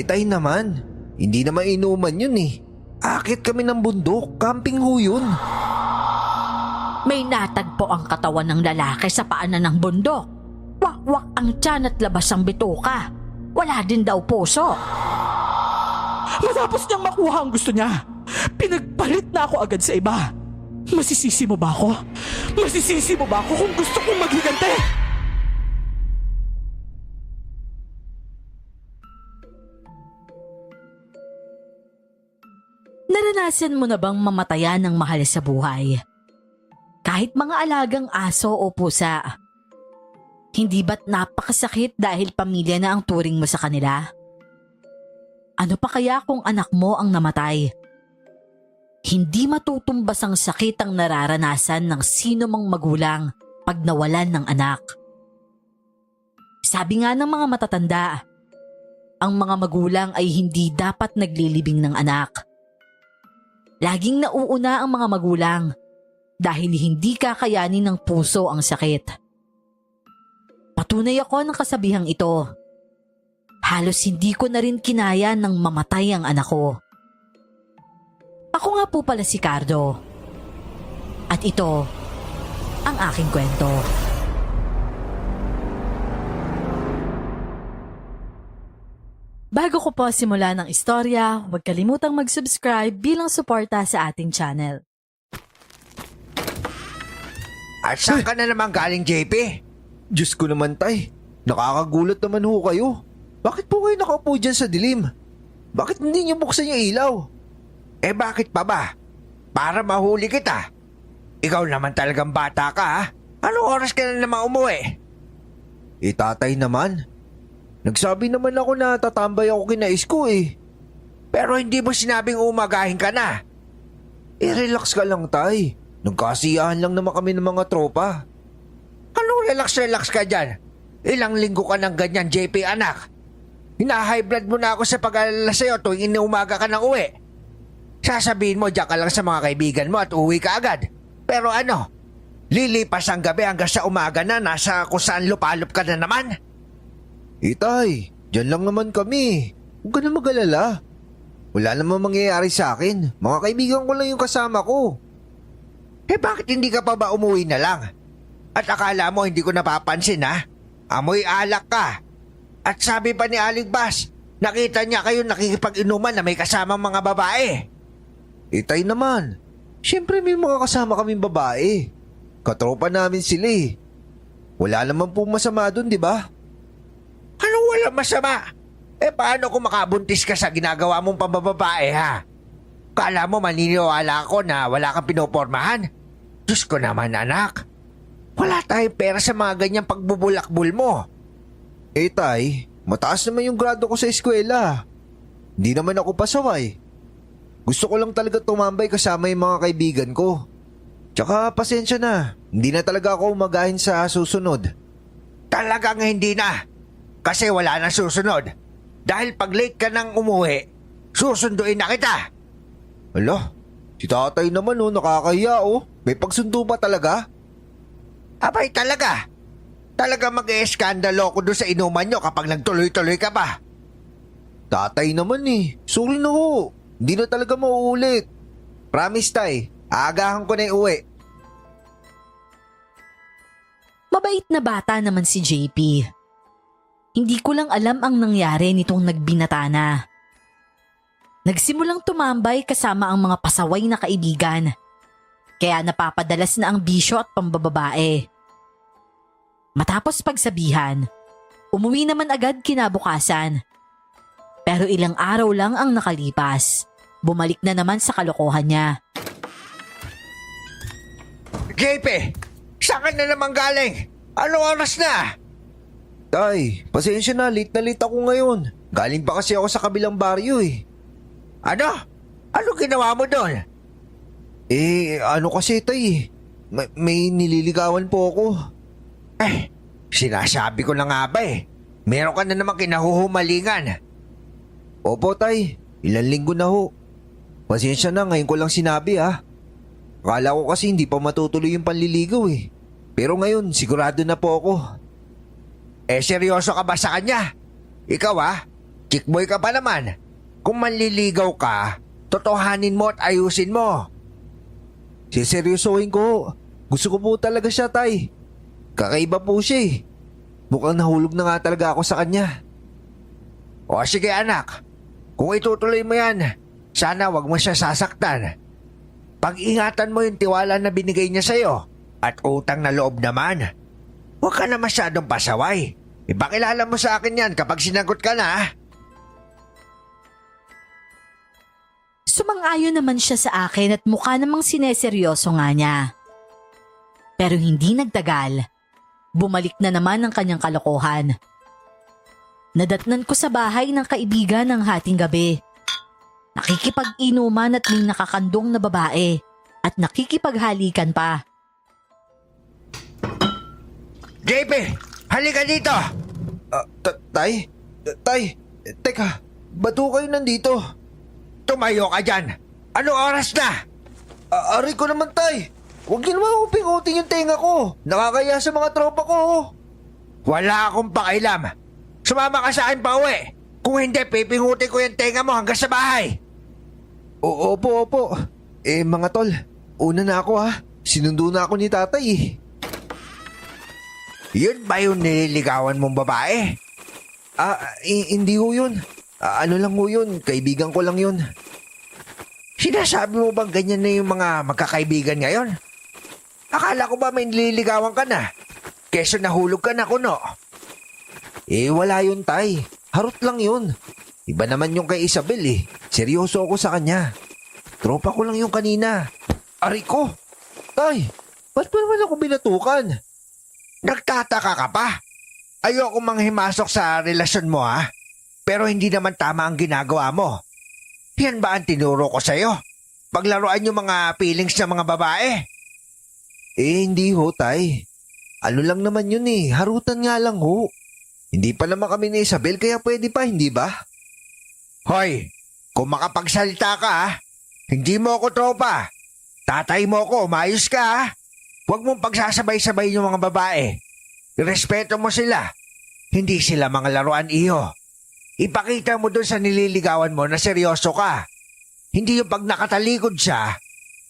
Tay naman, hindi naman inuman yun eh. Akit kami ng bundok, camping ho yun. May natagpo ang katawan ng lalaki sa paanan ng bundok. Wakwak ang tiyan at labas ang bituka. Wala din daw puso. Matapos niyang makuha ang gusto niya, pinagpalit na ako agad sa iba. Masisisi mo ba ako? Masisisi mo ba ako kung gusto kong maghigante? Naranasan mo na bang mamatayan ng mahal sa buhay? Kahit mga alagang aso o pusa. Hindi ba't napakasakit dahil pamilya na ang turing mo sa kanila? Ano pa kaya kung anak mo ang namatay? Hindi matutumbas ang sakit ang nararanasan ng sino mang magulang pag nawalan ng anak. Sabi nga ng mga matatanda, ang mga magulang ay hindi dapat naglilibing ng anak. Laging nauuna ang mga magulang dahil hindi kakayanin ng puso ang sakit. Patunay ako ng kasabihang ito. Halos hindi ko na rin kinaya nang mamatay ang anak ko. Ako nga po pala si Cardo. At ito ang aking kwento. Bago ko po simulan ng istorya, huwag kalimutang mag-subscribe bilang suporta sa ating channel. At saan ka na naman galing, JP? Diyos ko naman tay, nakakagulat naman ho kayo. Bakit po kayo nakaupo dyan sa dilim? Bakit hindi niyo buksan yung ilaw? Eh bakit pa ba? Para mahuli kita. Ikaw naman talagang bata ka, ha? Anong oras ka na naman umuwi? Tatay naman. Nagsabi naman ako na tatambay ako kinais ko eh. Pero hindi mo sinabing umagahin ka na. Relax ka lang tay. Nagkasiyahan lang naman kami ng mga tropa. Anong relax ka dyan? Ilang linggo ka ng ganyan, JP anak. Hina-high blood mo na ako sa pag-alala sa'yo tuwing inuumaga ka ng uwi. Sasabihin mo diyan ka lang sa mga kaibigan mo at uwi ka agad. Pero ano? Lilipas ang gabi hanggang sa umaga na nasa kung saan lupalop ka na naman? Tay, dyan lang naman kami. Huwag ka na mag-alala. Wala namang mangyayari sa akin. Mga kaibigan ko lang yung kasama ko. Eh bakit hindi ka pa ba umuwi na lang? At akala mo hindi ko napapansin, ha? Amoy alak ka. At sabi pa ni Aling Bas, nakita niya kayo nakikipag-inuman na may kasamang mga babae. Tay naman, syempre may mga kasama kaming babae. Katropa namin sila eh. Wala naman po masama dun, di ba? Anong walang masama? Eh paano kung makabuntis ka sa ginagawa mong pambababae, ha? Kala mo maniniwala ako na wala kang pinopormahan? Diyos ko naman, anak. Wala tayong pera sa mga ganyang pagbubulakbul mo. Tay, mataas naman yung grado ko sa eskwela. Hindi naman ako pasaway. Gusto ko lang talaga tumambay kasama yung mga kaibigan ko. Tsaka pasensya na, hindi na talaga ako umagahin sa susunod. Talagang hindi na. Kasi wala na susunod. Dahil pag late ka nang umuwi, susunduin na kita. Hala, si tatay naman nakakahiya May pagsundo pa talaga? Abay talaga. Talaga mag-e-eskandalo ko doon sa inuman nyo kapag nagtuloy-tuloy ka pa. Tatay naman sorry na ho. Hindi na talaga mauulit. Promise tay, aagahan ko na yung uwi. Mabait na bata naman si JP. Hindi ko lang alam ang nangyari nitong nagbinata na. Nagsimulang tumambay kasama ang mga pasaway na kaibigan. Kaya napapadalas na ang bisyo at pambababae. Matapos pagsabihan, umuwi naman agad kinabukasan. Pero ilang araw lang ang nakalipas. Bumalik na naman sa kalokohan niya. JP, saan ka na naman galing? Anong oras na? Tay, pasensya na late ako ngayon. Galing pa kasi ako sa kabilang baryo eh. Ano? Ano ginawa mo doon? Ano kasi tay may nililigawan po ako. Sinasabi ko na nga ba meron ka na naman kinahuhumalingan. Opo tay, ilang linggo na ho. Pasensya na, ngayon ko lang sinabi ha. Akala ko kasi hindi pa matutuloy yung panliligaw eh. Pero ngayon sigurado na po ako. Seryoso ka ba sa kanya? Ikaw Chickboy ka pa naman. Kung manliligaw ka, totohanin mo at ayusin mo. Siseryosohin ko. Gusto ko po talaga siya, tay. Kakaiba po siya eh. Mukhang nahulog na nga talaga ako sa kanya. O sige anak, kung itutuloy mo yan, sana wag mo siya sasaktan. Pag-ingatan mo yung tiwala na binigay niya sa'yo at utang na loob naman. Huwag ka na masyadong pasaway. Ipakilala mo sa akin yan kapag sinagot ka na. Sumang-ayon naman siya sa akin at mukha namang sineseryoso nga niya. Pero hindi nagtagal. Bumalik na naman ang kanyang kalokohan. Nadatnan ko sa bahay ng kaibigan ng hating gabi. Nakikipag-inuman at may nakakandong na babae at nakikipaghalikan pa. JP, halika dito! Tay? Tay, teka, ba't ho kayo nandito? Tumayo ka dyan! Anong oras na? Aray ko naman, tay. Huwag niyo naman akong pingutin yung tenga ko. Nakakaya sa mga tropa ko. Wala akong pakailam. Sumama ka sa akin pa uwi. Kung hindi, pipingutin ko yung tenga mo hanggang sa bahay. Opo. Mga tol, una na ako ha. Sinundo na ako ni tatay eh. Yun ba yung nililigawan mong babae? Hindi ho yun. Ano lang ho yun, kaibigan ko lang yun. Sinasabi mo bang ganyan na yung mga magkakaibigan ngayon? Akala ko ba may nililigawan ka na? Keso nahulog ka na kuno. Wala yun, tay. Harot lang yun. Iba naman yung kay Isabel eh. Seryoso ako sa kanya. Tropa ko lang yung kanina. Aray ko! Tay, ba't ba naman ako binatukan? Nagtataka ka pa? Ayoko manghimasok sa relasyon mo ha? Pero hindi naman tama ang ginagawa mo. Yan ba ang tinuro ko sa'yo? Paglaruan yung mga feelings ng mga babae? Hindi ho, tay. Ano lang naman yun eh. Harutan nga lang ho. Hindi pa naman kami ni Isabel kaya pwede pa, hindi ba? Hoy, kung makapagsalita ka ha? Hindi mo ako tropa. Tatay mo ako, umayos ka ha? Huwag mong pagsasabay-sabay yung mga babae. Respeto mo sila. Hindi sila mga laruan iyo. Ipakita mo dun sa nililigawan mo na seryoso ka. Hindi yung pag nakatalikod siya,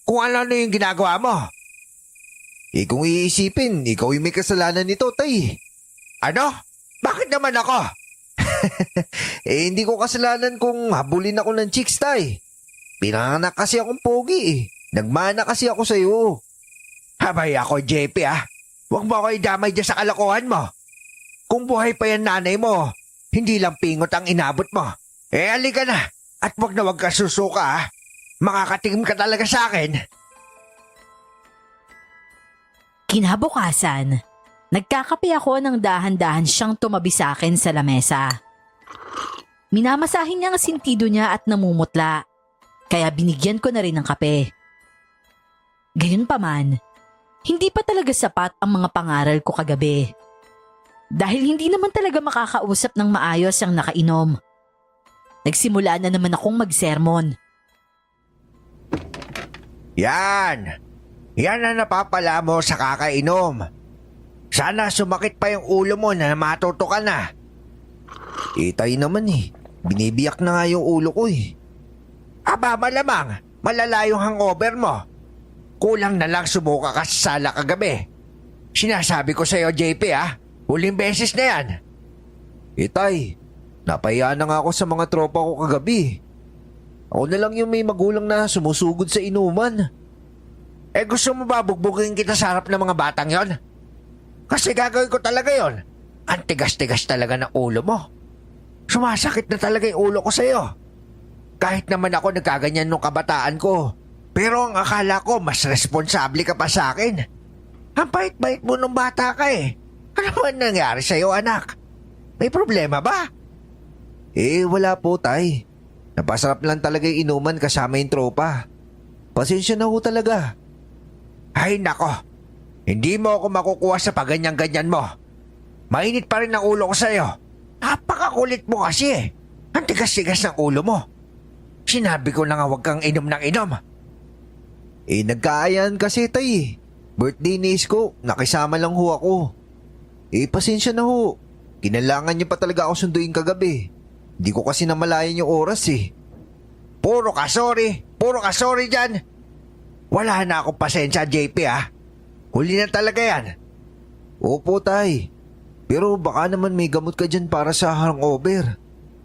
kung ano yung ginagawa mo. Kung iisipin, ikaw yung may kasalanan nito, tay. Ano? Bakit naman ako? Hindi ko kasalanan kung habulin ako ng chicks, tay. Pinanganak kasi akong pogi eh. Nagmana kasi ako sa'yo. Habay ako, JP ah. Huwag mo ako idamay dyan sa kalokohan mo. Kung buhay pa yan nanay mo, hindi lang pingot ang inabot mo. Halika na. At huwag na huwag ka susuka ah. Makakatingin ka talaga sa akin. Kinabukasan, nagkakape ako nang dahan-dahan siyang tumabi sa akin sa lamesa. Minamasahin niya ang sintido niya at namumutla, kaya binigyan ko na rin ng kape. Gayunpaman, hindi pa talaga sapat ang mga pangaral ko kagabi. Dahil hindi naman talaga makakausap ng maayos ang nakainom. Nagsimula na naman akong magsermon. Yan ang napapala mo sa kakainom. Sana sumakit pa yung ulo mo na matuto ka na. Tay naman eh. Binibiyak na nga yung ulo ko eh. Aba malamang, malala yung hangover mo. Kulang na lang sumuka ka sa sala kagabi. Sinasabi ko sa'yo JP ah, huling beses na yan. Tay, napahiya na nga ako sa mga tropa ko kagabi. Ako na lang yung may magulang na sumusugod sa inuman. Gusto mo ba bugbugin kita sa harap ng mga batang yon? Kasi gagawin ko talaga yon. Ang tigas-tigas talaga ng ulo mo. Sumasakit na talaga yung ulo ko sa'yo. Kahit naman ako nagkaganyan nung kabataan ko. Pero ang akala ko mas responsable ka pa sa akin. Ang bait-bait mo nung bata ka eh. Ano ba nangyari sa'yo anak? May problema ba? Wala po tay. Napasarap lang talaga yung inuman kasama yung tropa. Pasensya na ho talaga. Ay nako, hindi mo ako makukuha sa paganyan-ganyan mo. Mainit pa rin ang ulo ko sa'yo. Napakakulit mo kasi eh. Ang tigas-tigas ng ulo mo. Sinabi ko na nga huwag kang inom ng inom. Nagkaayaan kasi tay. Birthday ni Isko, nakisama lang ho ako. Pasensya na ho. Kinalangan niyo pa talaga ako sunduin kagabi. Di ko kasi namalayan yung oras eh. Puro ka sorry dyan. Wala na akong pasensya, JP ha. Huli na talaga yan. Opo, tay. Pero baka naman may gamot ka dyan para sa hangover.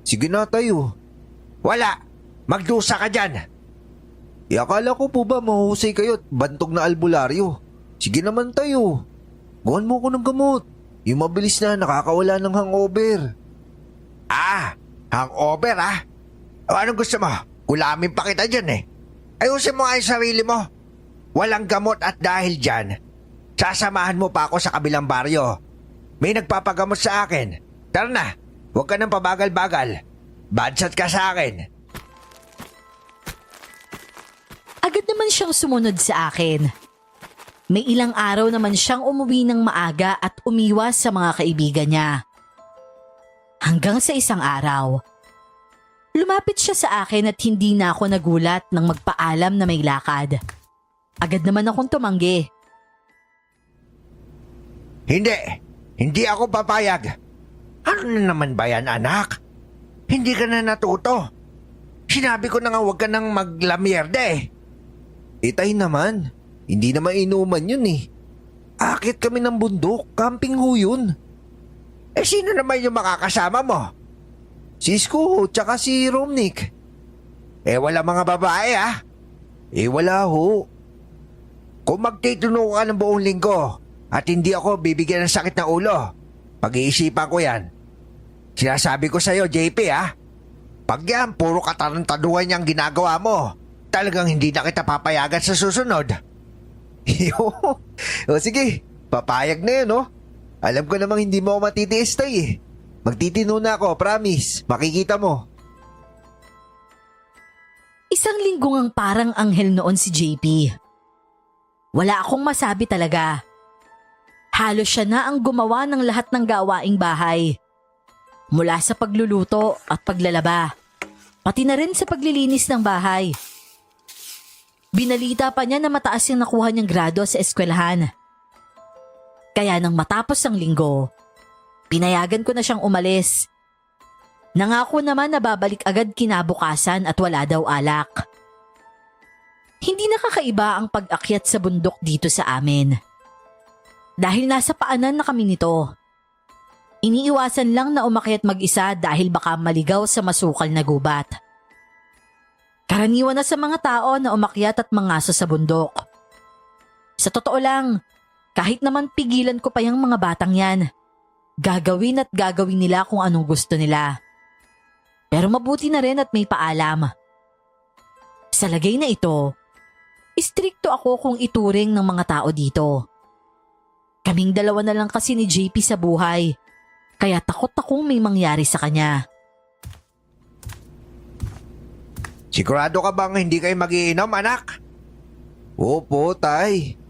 Sige na, tayo. Wala, magdusa ka dyan. Akala ko po ba mahuhusay kayo at bantog na albularyo? Sige naman, tayo. Gawan mo ko ng gamot. Yung mabilis na nakakawala ng hangover. Hangover ha? O anong gusto mo? Kulamin pa kita dyan eh. Ayusin mo nga yung sarili mo. Walang gamot at dahil dyan, sasamahan mo pa ako sa kabilang baryo. May nagpapagamot sa akin. Tara na, huwag ka nang pabagal-bagal. Badsat ka sa akin. Agad naman siyang sumunod sa akin. May ilang araw naman siyang umuwi ng maaga at umiwas sa mga kaibigan niya. Hanggang sa isang araw, lumapit siya sa akin at hindi na ako nagulat nang magpaalam na may lakad. Agad naman akong tumanggi. Hindi ako papayag. Ano na naman ba yan, anak? Hindi ka na natuto. Sinabi ko na nga huwag ka nang maglamyerde eh. Tay naman, hindi naman inuman yun eh. Akit kami ng bundok, camping ho yun. Sino naman yung makakasama mo? Si Isko, tsaka si Romnick. Wala mga babae ah. Wala ho. Kung magtituno ka ng buong linggo at hindi ako bibigyan ng sakit ng ulo, pag-iisipan ko yan. Sinasabi ko sa'yo, JP ah. Pag yan, puro katarantaduhan niyang ginagawa mo, talagang hindi na kita papayagan sa susunod. O sige, papayag na yun no. Alam ko namang hindi mo ako matitiis tay eh. Magtitino na ako, promise. Makikita mo. Isang linggo ngang parang anghel noon si JP. Wala akong masabi talaga. Halos siya na ang gumawa ng lahat ng gawaing bahay. Mula sa pagluluto at paglalaba, pati na rin sa paglilinis ng bahay. Binalita pa niya na mataas yung nakuha niyang grado sa eskwelahan. Kaya nang matapos ang linggo, pinayagan ko na siyang umalis. Nangako naman na babalik agad kinabukasan at wala daw alak. Hindi nakakaiba ang pag-akyat sa bundok dito sa amin. Dahil nasa paanan na kami nito. Iniiwasan lang na umakyat mag-isa dahil baka maligaw sa masukal na gubat. Karaniwan na sa mga tao na umakyat at mangaso sa bundok. Sa totoo lang, kahit naman pigilan ko pa yung mga batang yan, gagawin at gagawin nila kung anong gusto nila. Pero mabuti na rin at may paalam. Sa lagay na ito, istrikto ako kung ituring ng mga tao dito. Kaming dalawa na lang kasi ni JP sa buhay, kaya takot akong may mangyari sa kanya. Sigurado ka bang hindi kayo mag-iinom, anak? Opo, tay.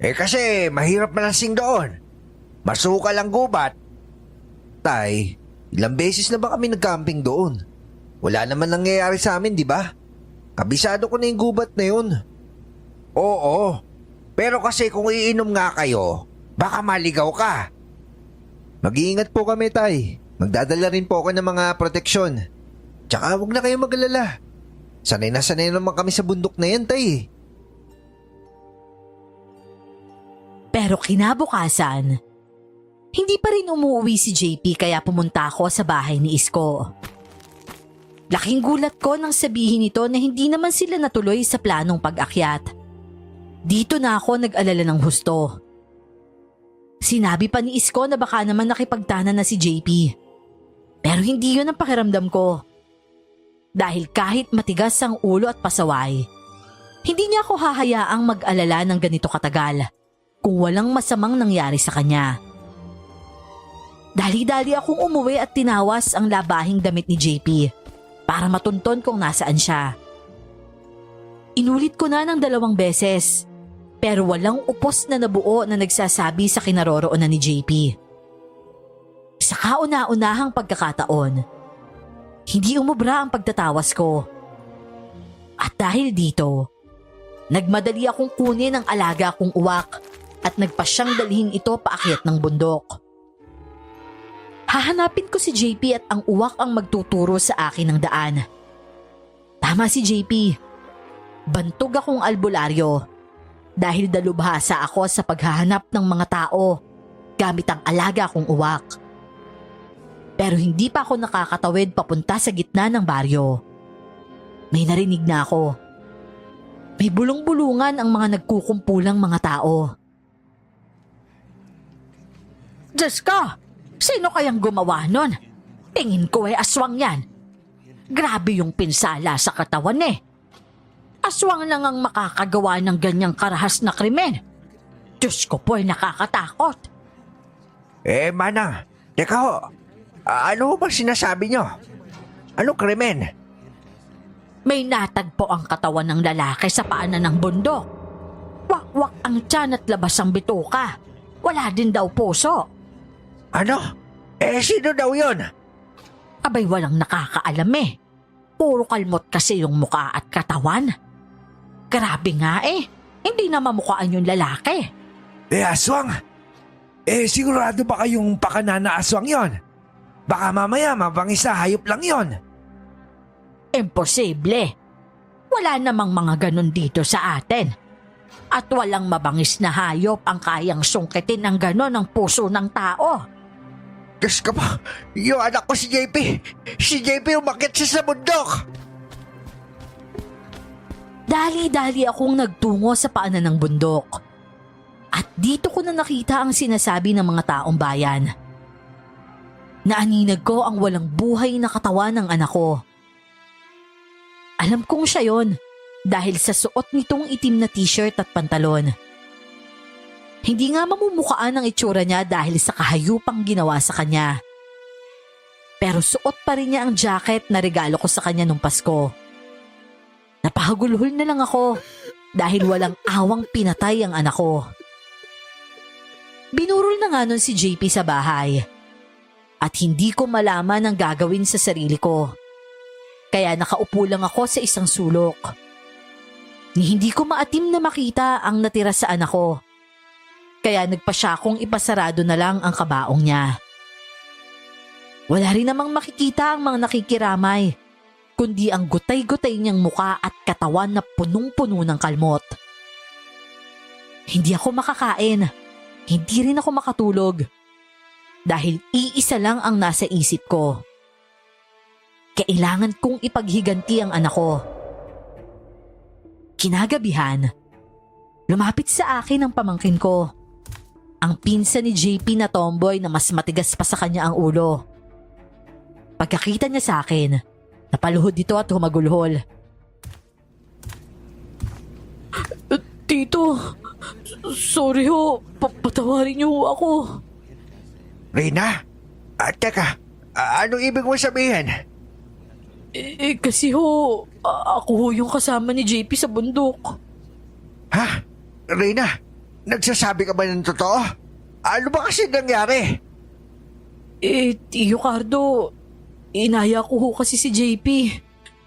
Kasi mahirap malasing doon. Masukal ang gubat. Tay, ilang beses na ba kami nag-camping doon? Wala naman nangyayari sa amin, di ba? Kabisado ko na yung gubat na yun. Oo, pero kasi kung iinom nga kayo, baka maligaw ka. Mag-iingat po kami, tay. Magdadala rin po ako ng mga proteksyon. Tsaka huwag na kayo mag-alala. Sanay naman kami sa bundok na yan, tay. Pero kinabukasan, hindi pa rin umuwi si JP kaya pumunta ako sa bahay ni Isko. Laking gulat ko nang sabihin nito na hindi naman sila natuloy sa planong pag-akyat. Dito na ako nag-alala ng husto. Sinabi pa ni Isko na baka naman nakipagtanan na si JP. Pero hindi yun ang pakiramdam ko. Dahil kahit matigas ang ulo at pasaway, hindi niya ako hahayaang mag-alala ng ganito katagal kung walang masamang nangyari sa kanya. Dali-dali akong umuwi at tinawas ang labahing damit ni JP para matunton kung nasaan siya. Inulit ko na ng 2 beses pero walang upos na nabuo na nagsasabi sa kinaroroonan ni JP. Sa kauna-unahang pagkakataon, hindi umubra ang pagtatawas ko. At dahil dito, nagmadali akong kunin ang alaga kong uwak at nagpasyang dalhin ito paakyat ng bundok. Hahanapin ko si JP at ang uwak ang magtuturo sa akin ng daan. Tama si JP. Bantog akong albularyo dahil dalubhasa ako sa paghahanap ng mga tao gamit ang alaga kong uwak. Pero hindi pa ako nakakatawid papunta sa gitna ng baryo. May narinig na ako. May bulong-bulungan ang mga nagkukumpulang mga tao. Diyos ko! Sino kayang gumawa nun? Tingin ko ay aswang yan. Grabe yung pinsala sa katawan eh. Aswang lang ang makakagawa ng ganyang karahas na krimen. Diyos ko po ay nakakatakot. Manang, teka ho. Ano ba sinasabi nyo? Anong krimen? May natagpo ang katawan ng lalaki sa paanan ng bundok. Wakwak ang tiyan at labas ang bituka. Wala din daw puso. Ano? Sino daw yun? Abay walang nakakaalam eh. Puro kalmot kasi yung muka at katawan. Grabe nga eh. Hindi na mamukhaan yung lalaki. Aswang? Sigurado ba kayong pakanana aswang yon? Baka mamaya mabangis na hayop lang yon. Imposible. Wala namang mga ganun dito sa atin. At walang mabangis na hayop ang kayang sungkitin ng ganon ang puso ng tao. Diyos ka pa, yung anak ko si JP. Si JP umakit siya sa bundok. Dali-dali akong nagtungo sa paanan ng bundok. At dito ko na nakita ang sinasabi ng mga taong bayan. Naaninag ko ang walang buhay na katawan ng anak ko. Alam kong siya yon dahil sa suot nitong itim na t-shirt at pantalon. Hindi nga mamumukaan ang itsura niya dahil sa kahayupang ginawa sa kanya. Pero suot pa rin niya ang jacket na regalo ko sa kanya nung Pasko. Napahagulhol na lang ako dahil walang awang pinatay ang anak ko. Binurol na nga nun si JP sa bahay. At hindi ko malaman ang gagawin sa sarili ko. Kaya nakaupo lang ako sa isang sulok. Ni hindi ko maatim na makita ang natira sa anak ko. Kaya nagpasya kong ipasarado na lang ang kabaong niya. Wala rin namang makikita ang mga nakikiramay, kundi ang gutay-gutay niyang muka at katawan na punong-puno ng kalmot. Hindi ako makakain, hindi rin ako makatulog, dahil iisa lang ang nasa isip ko. Kailangan kong ipaghiganti ang anak ko. Kinagabihan, lumapit sa akin ang pamangkin ko. Ang pinsan ni JP na tomboy na mas matigas pa sa kanya ang ulo. Pagkakita niya sa akin, napaluhod dito at humagulhol. Tito, sorry ho. Patawarin niyo ho ako. Rina? Teka, anong ibig mo sabihin? Kasi ho, ako ho yung kasama ni JP sa bundok. Ha? Rina? Nagsasabi ka ba ng totoo? Ano ba kasi nangyari? Tio Cardo, inaya ko ho kasi si JP.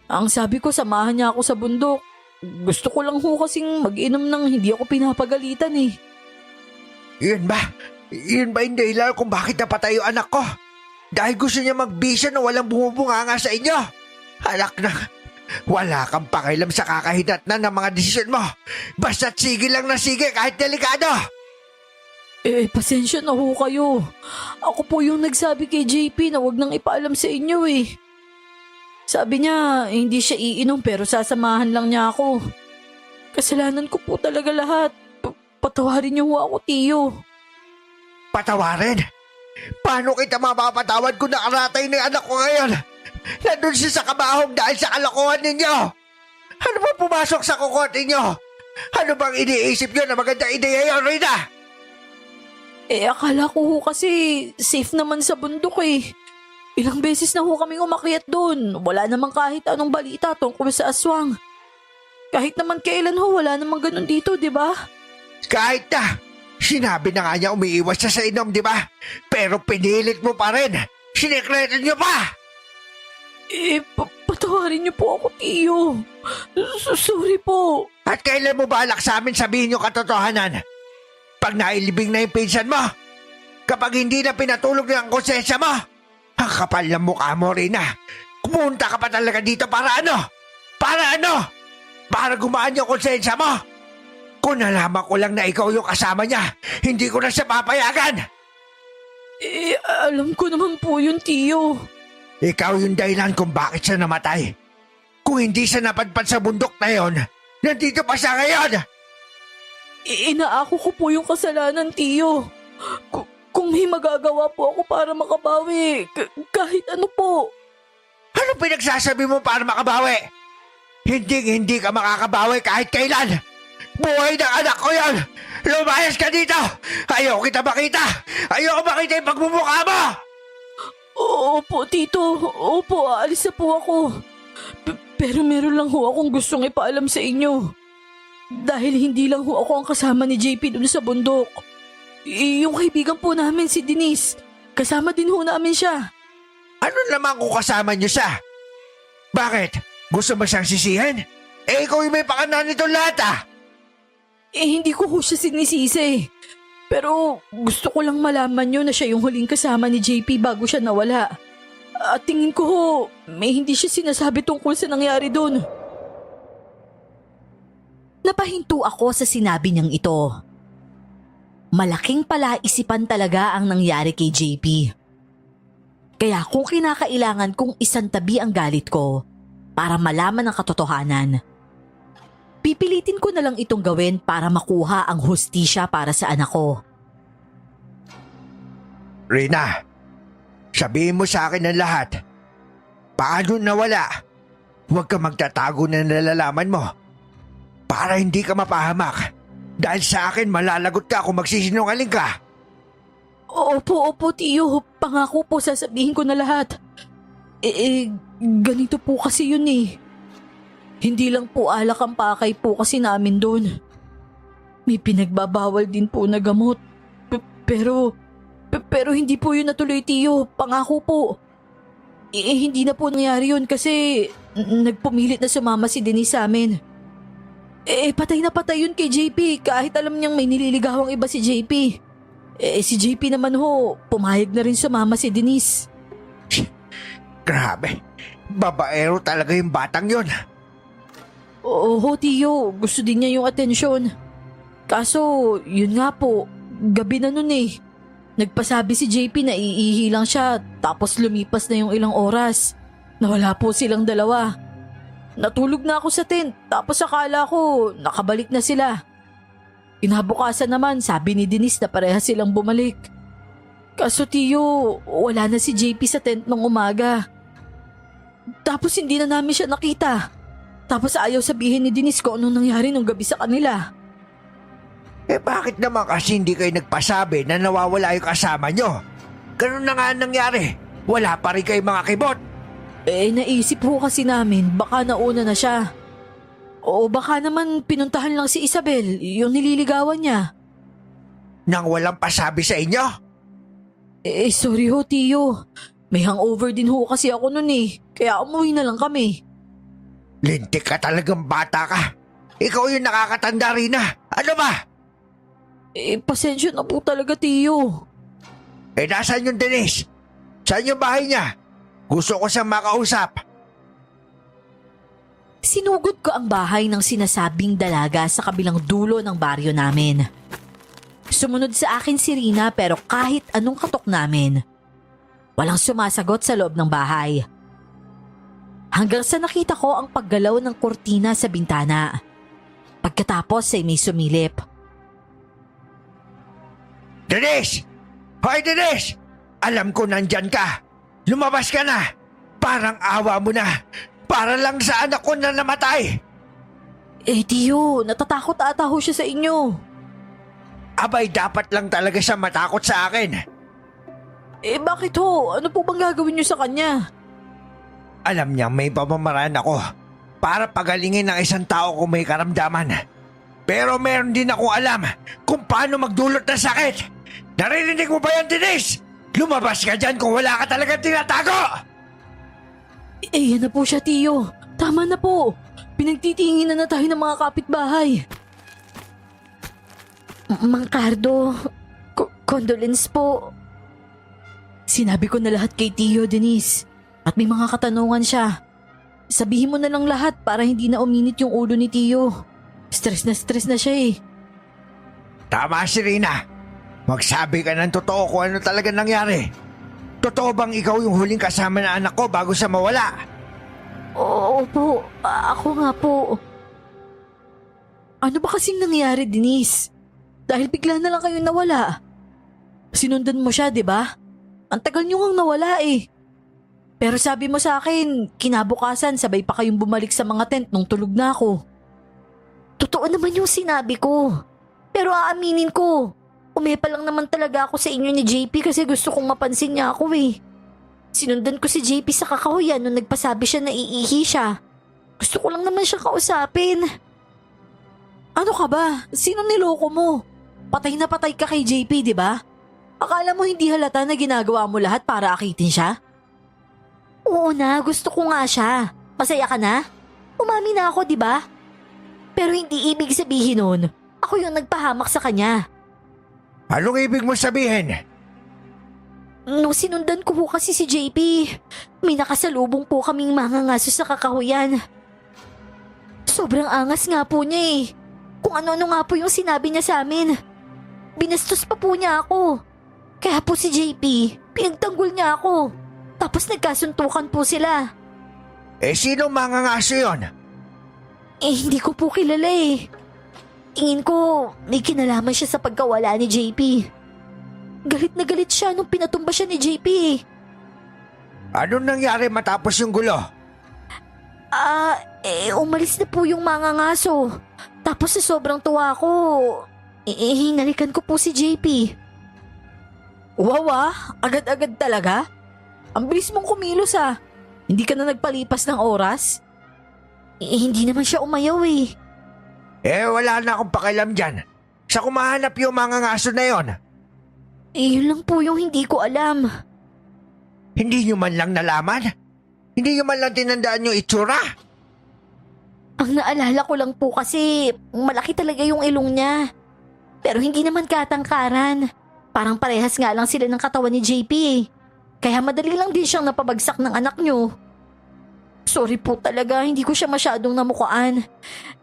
Ang sabi ko, samahan niya ako sa bundok. Gusto ko lang ho kasing mag-inom ng hindi ako pinapagalitan eh. Yun ba? Yun ba yung dahilan kung bakit napatay yung anak ko? Dahil gusto niya magbisa na walang bumubunganga sa inyo? Anak na, wala kang pakialam sa kakahinatnan ng mga desisyon mo. Basta't sige lang na sige kahit delikado. Pasensya na ho kayo. Ako po yung nagsabi kay JP na wag nang ipaalam sa inyo eh. Sabi niya, hindi siya iinom pero sasamahan lang niya ako. Kasalanan ko po talaga lahat. Patawarin niyo ho ako, Tiyo. Patawarin? Paano kita mapapatawad kung nakaratay na yung anak ko ngayon? Nandun siya sa kabahong dahil sa kalokohan ninyo. Ano ba pumasok sa kukot ninyo? Ano bang iniisip nyo na magandang ideya yun, Rina? Akala ko ho kasi safe naman sa bundok eh. Ilang beses na ho kaming umakyat doon. Wala namang kahit anong balita tungkol sa aswang. Kahit naman kailan ho, wala namang ganun dito, di ba? Kahit na, sinabi na nga niya umiiwas siya sa inom, di ba? Pero pinilit mo pa rin. Sinekreto niyo pa! Patawarin niyo po ako, Tiyo. Sorry po. At kailan mo balak sa amin sabihin yung katotohanan? Pag nailibing na yung pinsan mo? Kapag hindi na pinatulog ng konsensya mo? Kakapal ng mukha mo, Rina. Pumunta ka pa talaga dito para ano? Para ano? Para gumaan yung konsensya mo? Kung nalaman ko lang na ikaw yung kasama niya, hindi ko na siya papayagan. Alam ko naman po yun, Tiyo. Ikaw yung dahilan kung bakit siya namatay. Kung hindi siya napadpad sa bundok na yon, nandito pa siya ngayon. Inaako ko po yung kasalanan, Tiyo. Kung may magagawa po ako para makabawi, kahit ano po. Ano pinagsasabi mo para makabawi? Hindi ka makakabawi kahit kailan. Buhay ng anak ko yon. Lumayas ka dito. Ayaw kita makita. Ayaw makita yung pagmumukha mo. Opo, Tito. Opo, aalis na po ako. Pero meron lang ho akong gustong ipaalam sa inyo. Dahil hindi lang ho ako ang kasama ni JP doon sa bundok. Yung kaibigan po namin si Denise. Kasama din ho namin siya. Ano naman kung kasama niyo siya? Bakit? Gusto mo siyang sisihin? Ikaw yung may pakanan nito lahat ah. Hindi ko ho siya sinisisi. Pero gusto ko lang malaman nyo na siya yung huling kasama ni JP bago siya nawala. At tingin ko ho, may hindi siya sinasabi tungkol sa nangyari doon. Napahinto ako sa sinabi niyang ito. Malaking palaisipan talaga ang nangyari kay JP. Kaya kung kinakailangan kong isantabi ang galit ko para malaman ang katotohanan, pipilitin ko na lang itong gawin para makuha ang hustisya para sa anak ko. Rina, sabihin mo sa akin ang lahat. Paano nawala? Huwag ka magtatago na nalalaman mo. Para hindi ka mapahamak. Dahil sa akin malalagot ka kung magsisinungaling ka. Opo, Tiyo. Pangako po sasabihin ko na lahat. Ganito po kasi yun eh. Hindi lang po alak ang pakay po kasi namin doon. May pinagbabawal din po na gamot. Pero hindi po yun natuloy, Tiyo. Pangako po. Hindi na po nangyari yun kasi nagpumilit na sumama si Denise sa amin. Patay na patay yun kay JP kahit alam niyang may nililigawang iba si JP. Si JP naman ho, pumayag na rin sumama si Denise. Grabe, babaero talaga yung batang yon. Oo, Tiyo. Gusto din niya yung atensyon. Kaso, yun nga po, gabi na nun eh. Nagpasabi si JP na iihi lang siya tapos lumipas na yung ilang oras. Nawala po silang dalawa. Natulog na ako sa tent tapos akala ko nakabalik na sila. Kinabukasan naman sabi ni Denise na pareha silang bumalik. Kaso Tiyo, wala na si JP sa tent nung umaga. Tapos hindi na namin siya nakita. Tapos ayaw sabihin ni Denise kung anong nangyari nung gabi sa kanila. Bakit naman kasi hindi kayo nagpasabi na nawawala yung kasama nyo? Ganun na nga nangyari. Wala pa rin kayong mga kibot. Naisip po kasi namin baka nauna na siya. O baka naman pinuntahan lang si Isabel, yung nililigawan niya. Nang walang pasabi sa inyo? Sorry ho, Tiyo. May hangover din ho kasi ako nun eh. Kaya umuwi na lang kami. Lintik ka talagang bata ka. Ikaw yung nakakatanda rin na. Ano ba? Pasensya na po talaga, Tiyo. Nasaan yung Denise? Saan yung bahay niya? Gusto ko siyang makausap. Sinugod ko ang bahay ng sinasabing dalaga sa kabilang dulo ng baryo namin. Sumunod sa akin si Rina pero kahit anong katok namin, walang sumasagot sa loob ng bahay. Hanggang sa nakita ko ang paggalaw ng kortina sa bintana. Pagkatapos ay may sumilip. Denise! Hoy Denise! Alam ko nandyan ka. Lumabas ka na. Parang awa mo na. Para lang sa anak ko na namatay. Tiyo, natatakot ata ho siya sa inyo. Abay, dapat lang talaga siya matakot sa akin. Bakit ho? Ano po bang gagawin niyo sa kanya? Alam niya may pamamaraan ako para pagalingin ng isang tao kung may karamdaman. Pero meron din akong alam kung paano magdulot ng sakit. Naririnig mo ba yan, Denise? Lumabas ka dyan kung wala ka talagang tinatago! Yan na po siya, Tiyo. Tama na po. Pinagtitingin na tayo ng mga kapitbahay. Mang Cardo, condolence po. Sinabi ko na lahat kay Tio, Denise. At may mga katanungan siya. Sabihin mo na lang lahat para hindi na uminit yung ulo ni Tio. Stress na siya eh. Tama si Rina. Magsabi ka ng totoo kung ano talaga nangyari. Totoo bang ikaw yung huling kasama na anak ko bago siya mawala? Oo po, ako nga po. Ano ba kasing nangyari, Denise? Dahil bigla na lang kayo nawala. Sinundan mo siya, di ba? Ang tagal niyo ngang nawala eh. Pero sabi mo sa akin, kinabukasan sabay pa kayong bumalik sa mga tent nung tulog na ako. Totoo naman yung sinabi ko. Pero aaminin ko, umepa lang naman talaga ako sa inyo ni JP kasi gusto kong mapansin niya ako eh. Sinundan ko si JP sa kakahuyan nung nagpasabi siya na iihi siya. Gusto ko lang naman siya kausapin. Ano ka ba? Sino niloko mo? Patay na patay ka kay JP, di ba? Akala mo hindi halata na ginagawa mo lahat para akitin siya? Oo na, gusto ko nga siya. Masaya ka na? Umami na ako, di ba? Pero hindi ibig sabihin nun, ako yung nagpahamak sa kanya. Anong ibig mo sabihin? Nung sinundan ko po kasi si JP, may nakasalubong po kaming mangangaso sa kakahuyan. Sobrang angas nga po niya eh. Kung ano-ano nga po yung sinabi niya sa amin. Binastos pa po niya ako. Kaya po si JP, pinagtanggol niya ako. Tapos nagkasuntukan po sila. Sino mangangaso yun? Hindi ko po kilala eh. Tingin ko, may kinalaman siya sa pagkawala ni JP. Galit na galit siya nung pinatumba siya ni JP eh. Anong nangyari matapos yung gulo? Umalis na po yung mangangaso. Tapos sa sobrang tuwa ko, hinalikan ko po si JP. Wow agad-agad talaga? Ang bilis mong kumilos ah. Hindi ka na nagpalipas ng oras? Hindi naman siya umayaw eh. Wala na akong pakialam dyan. Sa kumahanap yung mangangaso na yon. Yun lang po yung hindi ko alam. Hindi nyo man lang nalaman? Hindi nyo man lang tinandaan yung itsura? Ang naalala ko lang po kasi malaki talaga yung ilong niya. Pero hindi naman katangkaran. Parang parehas nga lang sila ng katawan ni JP eh. Kaya madali lang din siyang napabagsak ng anak nyo. Sorry po talaga, hindi ko siya masyadong namukaan.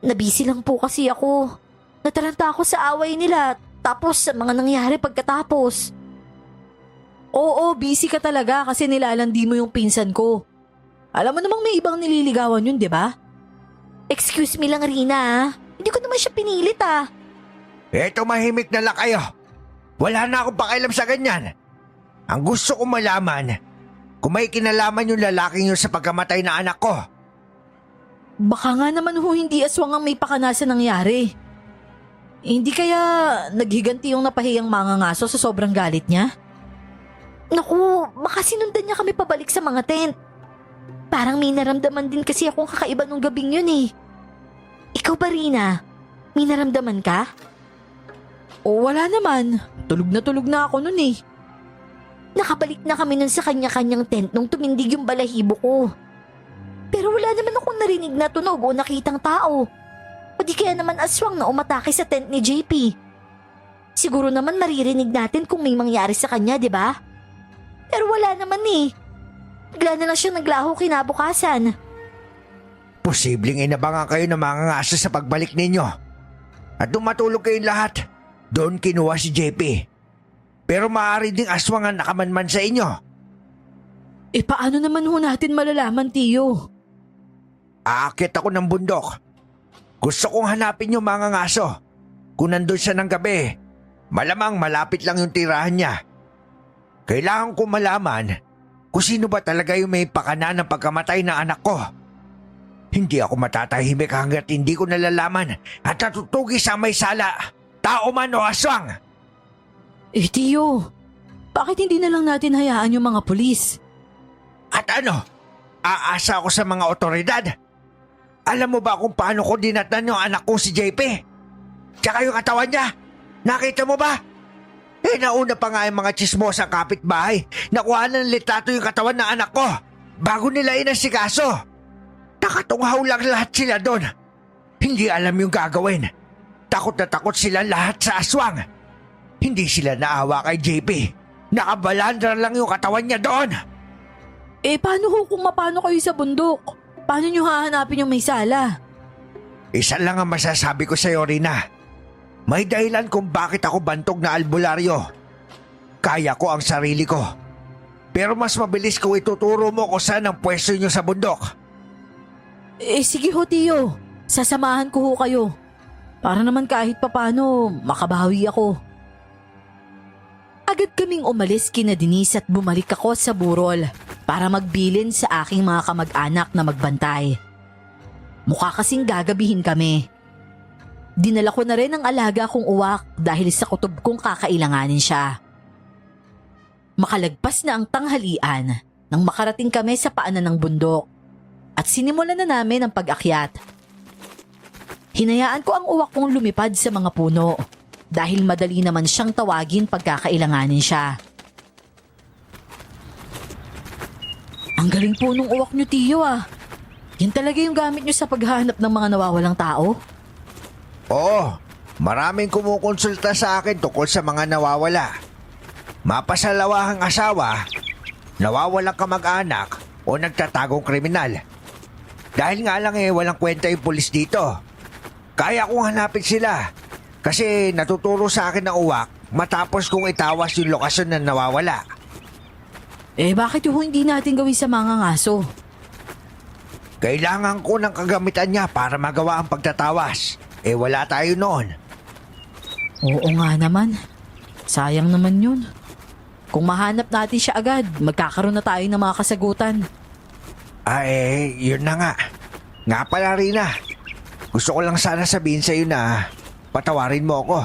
Nabisi lang po kasi ako. Nataranta ako sa away nila, tapos sa mga nangyari pagkatapos. Oo, busy ka talaga kasi nilalandi mo yung pinsan ko. Alam mo namang may ibang nililigawan yun, di ba? Excuse me lang, Rina ah. Hindi ko naman siya pinilit ah. Tumahimik na lang kayo. Wala na akong pakialam sa ganyan. Ang gusto ko malaman, kung may kinalaman yung lalaking yun sa pagkamatay na anak ko. Baka nga naman hindi aswang ang may pakanasan nangyari. Hindi kaya naghiganti yung napahiyang mangangaso sa sobrang galit niya? Naku, baka sinundan niya kami pabalik sa mga tent. Parang may naramdaman din kasi akong kakaiba nung gabing yun eh. Ikaw ba, Rina? May naramdaman ka? O wala naman. Tulog na ako nun eh. Nakabalik na kami nun sa kanya-kanyang tent nung tumindig yung balahibo ko. Pero wala naman akong narinig na tunog o nakitang tao. O di kaya naman aswang na umatake sa tent ni JP. Siguro naman maririnig natin kung may mangyari sa kanya, di ba? Pero wala naman eh. Bigla na lang siya naglaho kinabukasan. Posibleng inabangan kayo ng mga ngasa sa pagbalik ninyo. At nung matulog kayong lahat, doon kinuha si JP. Pero maaari ding aswang ang nakamanman sa inyo. Paano naman natin malalaman, Tiyo? Aakit ako ng bundok. Gusto kong hanapin yung mga ngaso. Kung nandun siya ng gabi, malamang malapit lang yung tirahan niya. Kailangan ko malaman kung sino ba talaga yung may pakana ng pagkamatay ng anak ko. Hindi ako matatahimik hanggat hindi ko nalalaman at natutugi sa may sala, tao man o aswang. Tiyo, bakit hindi na lang natin hayaan yung mga pulis? At ano? Aasa ako sa mga otoridad? Alam mo ba kung paano ko dinatnan yung anak ko si JP? Tsaka yung katawan niya? Nakita mo ba? Nauna pa nga yung mga chismosang kapitbahay. Nakuha ng litrato yung katawan ng anak ko bago nila inasikaso. Nakatunghaw lang lahat sila doon. Hindi alam yung gagawin. Takot na takot sila lahat sa aswang. Hindi sila naawa kay JP. Nakabalandra lang yung katawan niya doon. Paano ho kung mapano kayo sa bundok? Paano nyo hahanapin yung may sala? Isa lang ang masasabi ko sa'yo, Rina. May dahilan kung bakit ako bantog na albularyo. Kaya ko ang sarili ko. Pero mas mabilis kung ituturo mo kung saan ang pwesto niyo sa bundok. Sige ho, Tiyo. Sasamahan ko ho kayo. Para naman kahit papano, makabawi ako. Agad kaming umalis kina Denise at bumalik ako sa burol para magbilin sa aking mga kamag-anak na magbantay. Mukha kasing gagabihin kami. Dinala ko na rin ang alaga kong uwak dahil sa kutob kong kakailanganin siya. Makalagpas na ang tanghalian nang makarating kami sa paanan ng bundok at sinimulan na namin ang pag-akyat. Hinayaan ko ang uwak kong lumipad sa mga puno dahil madali naman siyang tawagin pagkakailanganin siya. Ang galing po nung uwak nyo, Tiyo ah. Yan talaga yung gamit nyo sa paghahanap ng mga nawawalang tao? Oo, maraming kumukonsulta sa akin tungkol sa mga nawawala. Mapasalawahang asawa, nawawalang kamag-anak o nagtatagong kriminal. Dahil nga lang walang kwenta yung pulis dito. Kaya kong hanapin sila kasi natuturo sa akin ng uwak matapos kong itawas yung lokasyon na nawawala. Bakit yung hindi natin gawin sa mga ngaso? Kailangan ko ng kagamitan niya para magawa ang pagtatawas. Wala tayo noon. Oo nga naman. Sayang naman yun. Kung mahanap natin siya agad, magkakaroon na tayo ng mga kasagutan. Yun na nga. Nga pala, Rina. Gusto ko lang sana sabihin sa'yo na patawarin mo ako.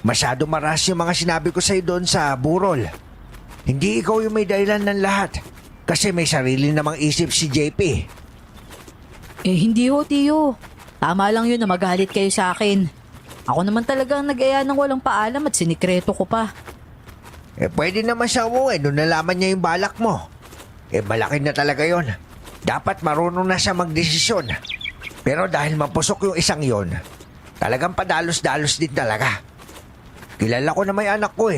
Masyado maras yung mga sinabi ko sa'yo doon sa burol. Hindi ikaw yung may dahilan ng lahat. Kasi may sarili namang isip si JP. Hindi ho, Tiyo. Tama lang yun na magalit kayo sa akin. Ako naman talagang nag-aya ng walang paalam at sinikreto ko pa. Pwede naman siya umuwi nung nalaman niya yung balak mo. Malaki na talaga yon. Dapat marunong na siya magdesisyon. Pero dahil mapusok yung isang yon, talagang padalos-dalos din talaga. Kilala ko na may anak ko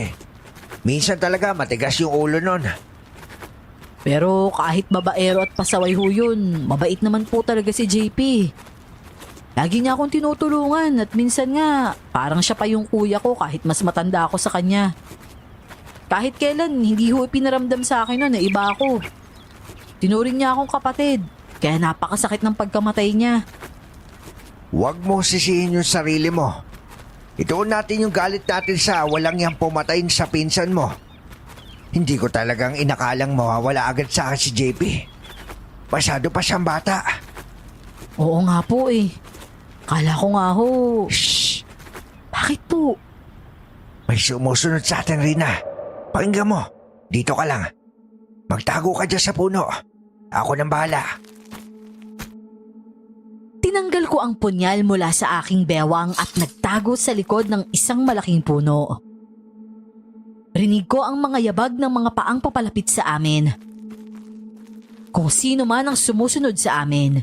Minsan talaga matigas yung ulo nun. Pero kahit babaero at pasaway ho yun, mabait naman po talaga si JP. Lagi niya akong tinutulungan at minsan nga parang siya pa yung kuya ko kahit mas matanda ako sa kanya. Kahit kailan hindi ho ipinaramdam sa akin na iba ako. Tinuring niya akong kapatid kaya napakasakit ng pagkamatay niya. Huwag mo sisihin yung sarili mo. Ituon natin yung galit natin sa walang yang pumatayin sa pinsan mo. Hindi ko talagang inakalang mawawala agad sa akin si JP. Masyado pa siyang bata. Oo nga po Kala ko nga ho. Shh! Bakit po? May sumusunod sa atin, Rina. Pakinggan mo. Dito ka lang. Magtago ka dyan sa puno. Ako nang bahala. Tinanggal ko ang punyal mula sa aking bewang at nagtago sa likod ng isang malaking puno. Rinig ko ang mga yabag ng mga paang papalapit sa amin. Kung sino man ang sumusunod sa amin,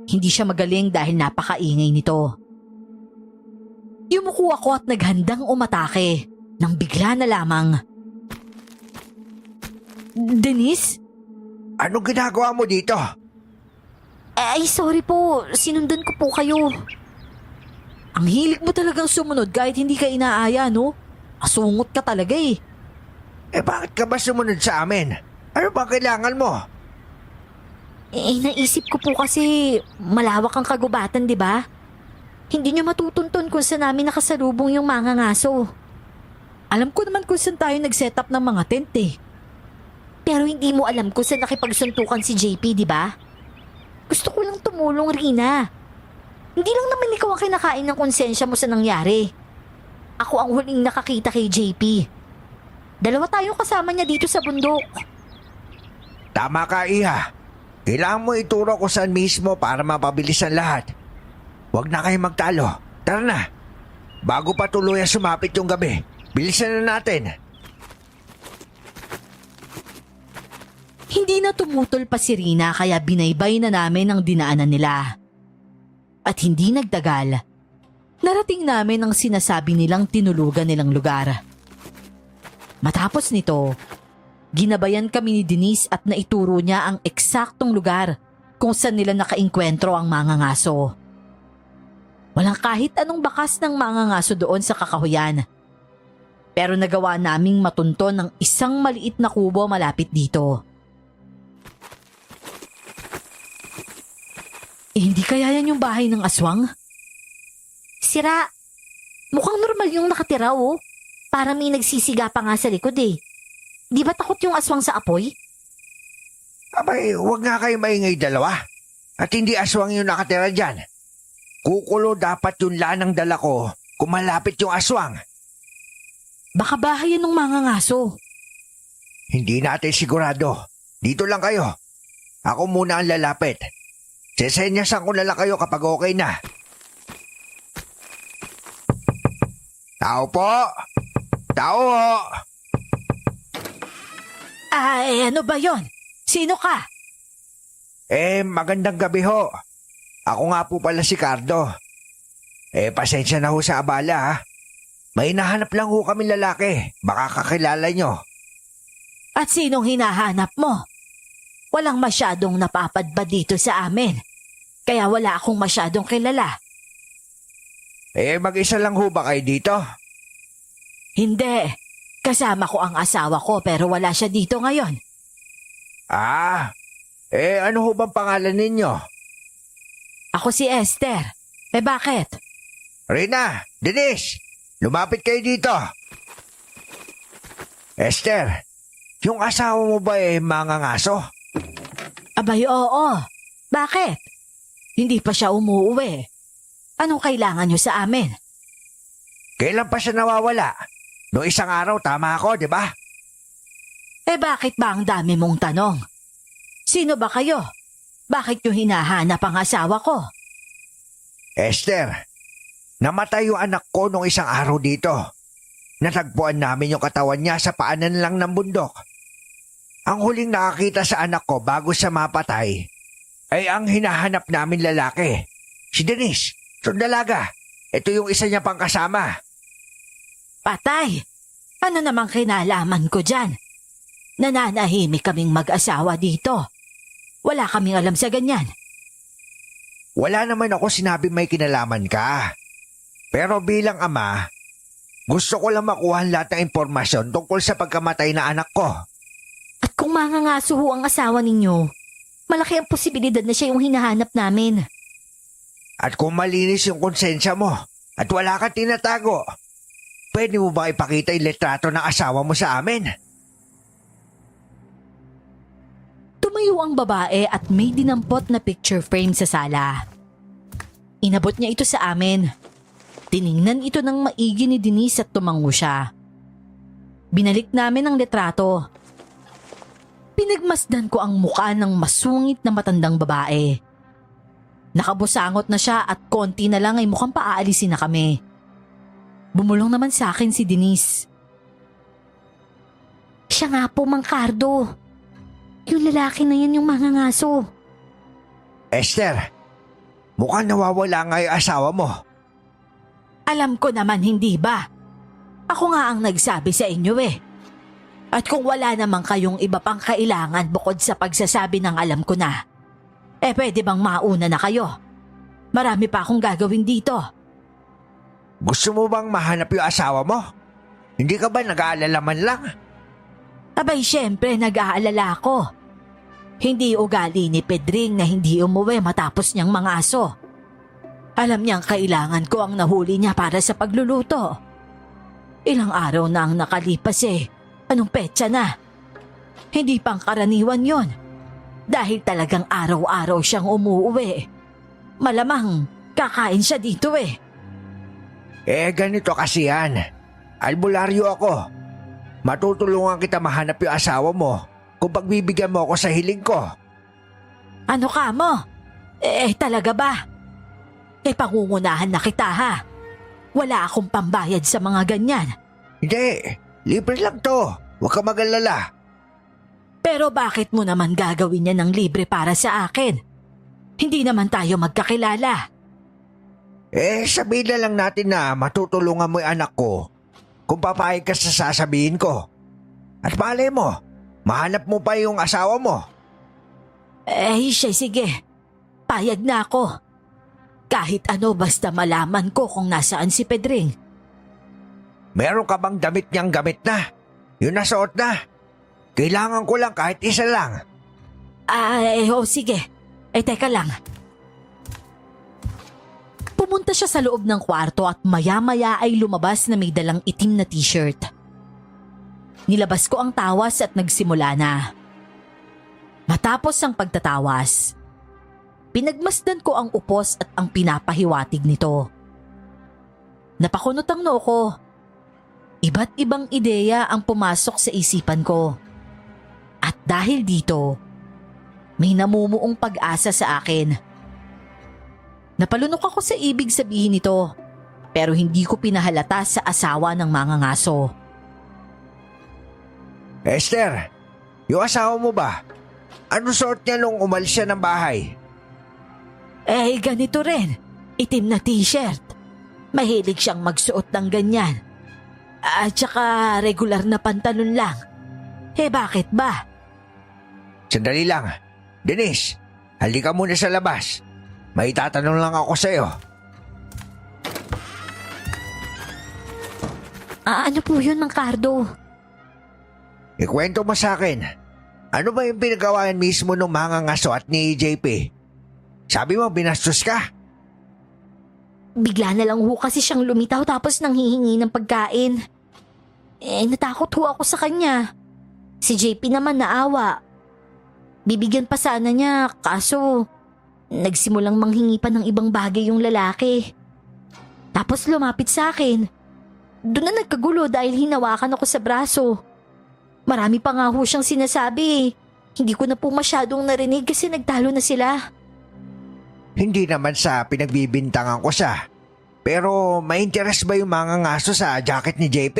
hindi siya magaling dahil napakaingay nito. Yumuko ako at naghandang umatake nang bigla na lamang. Denise? Anong ginagawa mo dito? Ay, sorry po. Sinundan ko po kayo. Ang hilig mo talagang sumunod kahit hindi ka inaaya, no? Asungot ka talaga Bakit ka ba sumunod sa amin? Ano ba kailangan mo? Naisip ko po kasi malawak ang kagubatan, di ba? Hindi nyo matutuntun kung saan namin nakasalubong yung mga ngaso. Alam ko naman kung saan tayo nag-set up ng mga tent Pero hindi mo alam kung saan nakipagsuntukan si JP, di ba? Gusto ko lang tumulong, Rina. Hindi lang naman ikaw ang kinakain ng konsensya mo sa nangyari. Ako ang huling nakakita kay JP. Dalawa tayong kasama niya dito sa bundok. Tama ka, Iha. Kailangan mo ituro ko saan mismo para mapabilis ang lahat. Huwag na kayo magtalo. Tara na. Bago pa tuluyan sumapit yung gabi, bilisan na natin. Hindi na tumutol pa si Rina kaya binaybay na namin ang dinaanan nila. At hindi nagtagal, narating namin ang sinasabi nilang tinulugan nilang lugar. Matapos nito, ginabayan kami ni Denise at naituro niya ang eksaktong lugar kung saan nila nakainkwentro ang mga ngaso. Walang kahit anong bakas ng mga ngaso doon sa kakahuyan. Pero nagawa naming matunton ng isang maliit na kubo malapit dito. Hindi kaya yan yung bahay ng aswang? Sira. Mukhang normal yung nakatira oh. Para may nagsisiga pa nga sa likod eh. Di ba takot yung aswang sa apoy? Abay, huwag nga kayo maingay dalawa. At hindi aswang yung nakatira dyan. Kukulo dapat yung lanang dala ko kung malapit yung aswang. Baka bahay yan ng mga ngaso. Hindi natin sigurado. Dito lang kayo. Ako muna ang lalapit. Sesenyasan ko na lang kayo kapag okay na. Tao po! Tao! Ay, ano ba yon? Sino ka? Magandang gabi ho. Ako nga po pala si Cardo. Pasensya na ho sa abala ha. May nahanap lang ho kami lalaki. Baka kakilala nyo. At sinong hinahanap mo? Walang masyadong napapadba dito sa amin. Kaya wala akong masyadong kilala. Mag-isa lang ho ba kayo dito? Hindi. Kasama ko ang asawa ko pero wala siya dito ngayon. Ano ho bang pangalan ninyo? Ako si Esther. Bakit? Rina, Denise, lumapit kayo dito. Esther, yung asawa mo ba mga ngaso? Abay, oo. Bakit? Hindi pa siya umuwi. Anong kailangan niyo sa amin? Kailan pa siya nawawala? Noong isang araw, tama ako, di ba? Bakit ba ang dami mong tanong? Sino ba kayo? Bakit niyo hinahanap ang asawa ko? Esther, namatay yung anak ko noong isang araw dito. Natagpuan namin yung katawan niya sa paanan lang ng bundok. Ang huling nakakita sa anak ko bago siya mapatay ay ang hinahanap namin lalaki. Si Denise, sundalaga. Ito yung isa niya pang kasama. Patay! Ano namang kinalaman ko dyan? Nananahimik kaming mag-asawa dito. Wala kaming alam sa ganyan. Wala naman ako sinabi may kinalaman ka. Pero bilang ama, gusto ko lang makuha lahat ng impormasyon tungkol sa pagkamatay na anak ko. At kung mangangaso ho ang asawa ninyo, malaki ang posibilidad na siya yung hinahanap namin. At kung malinis yung konsensya mo at wala kang tinatago, pwede mo ba ipakita yung litrato ng asawa mo sa amin? Tumayo ang babae at may dinampot na picture frame sa sala. Inabot niya ito sa amin. Tiningnan ito ng maigi ni Denise at tumango siya. Binalik namin ang litrato. Pinagmasdan ko ang mukha ng masungit na matandang babae. Nakabusangot na siya at konti na lang ay mukhang paaalisin na kami. Bumulong naman sa akin si Denise. Siya nga po, Mang Cardo. Yung lalaki na yan yung mangangaso. Esther, mukhang nawawala nga yung asawa mo. Alam ko naman hindi ba? Ako nga ang nagsabi sa inyo eh. At kung wala naman kayong iba pang kailangan bukod sa pagsasabi ng alam ko na, pwede bang mauna na kayo? Marami pa akong gagawin dito. Gusto mo bang mahanap yung asawa mo? Hindi ka ba nag-aalala man lang? Abay syempre nag-aalala ako. Hindi ugali ni Pedring na hindi umuwi matapos niyang mga aso. Alam niyang kailangan ko ang nahuli niya para sa pagluluto. Ilang araw na ang nakalipas eh. Anong petsa na? Hindi pang karaniwan yon. Dahil talagang araw-araw siyang umuwi. Malamang kakain siya dito eh. Ganito kasi yan. Albularyo ako. Matutulungan kita mahanap yung asawa mo kung pagbibigyan mo ako sa hiling ko. Ano ka mo? Talaga ba? Pangungunahan na kita ha. Wala akong pambayad sa mga ganyan. Hindi, libre lang to. Huwag ka mag-alala. Pero bakit mo naman gagawin niya ng libre para sa akin? Hindi naman tayo magkakilala. Sabihin na lang natin na matutulungan mo yung anak ko kung papayag ka sa sasabihin ko. At malay mo, mahanap mo pa yung asawa mo. Siya, sige. Payag na ako. Kahit ano basta malaman ko kung nasaan si Pedring. Meron ka bang damit niyang gamit na? Yung nasuot na? Kailangan ko lang kahit isa lang. Sige. Teka lang. Pumunta siya sa loob ng kwarto at maya-maya ay lumabas na may dalang itim na t-shirt. Nilabas ko ang tawas at nagsimula na. Matapos ang pagtatawas, pinagmasdan ko ang upos at ang pinapahiwatig nito. Napakunot ang noo ko. Iba't ibang ideya ang pumasok sa isipan ko. At dahil dito, may namumuong pag-asa sa akin. Napalunok ako sa ibig sabihin nito, pero hindi ko pinahalata sa asawa ng mangangaso. Esther, yung asawa mo ba? Ano suot niya nung umalis siya ng bahay? Ganito rin. Itim na t-shirt. Mahilig siyang magsuot ng ganyan. At saka regular na pantalon lang. Bakit ba? Sandali lang. Denise, halika muna sa labas. May tatanong lang ako sa'yo. Ano po yun, Mang Cardo? Ikwento mo sa akin. Ano ba yung pinagawain mismo ng mga ngaso at ni JP? Sabi mo binastos ka? Bigla na lang ho kasi siyang lumitaw tapos nanghihingi ng pagkain. Natakot ho ako sa kanya. Si JP naman naawa. Bibigyan pa sana niya kaso nagsimulang manghingi pa ng ibang bagay yung lalaki. Tapos lumapit sa akin. Doon na nagkagulo dahil hinawakan ako sa braso. Marami pa nga ho siyang sinasabi. Hindi ko na po masyadong narinig kasi nagtalo na sila. Hindi naman sa pinagbibintangan ko siya. Pero may interest ba yung mga ngaso sa jacket ni JP?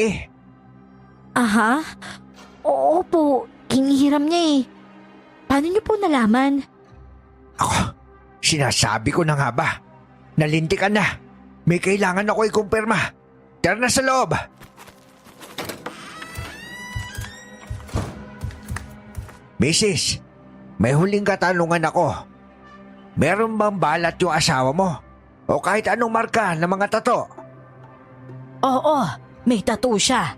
Aha? Oo po, hinihiram niya eh. Paano niyo po nalaman? Ako, sinasabi ko na nga ba? Nalintikan na. May kailangan ako ikumpirma. Tara na sa loob. Mrs., may huling katanungan ako. Meron bang balat yung asawa mo? O kahit anong marka ng mga tato? Oo, may tattoo siya.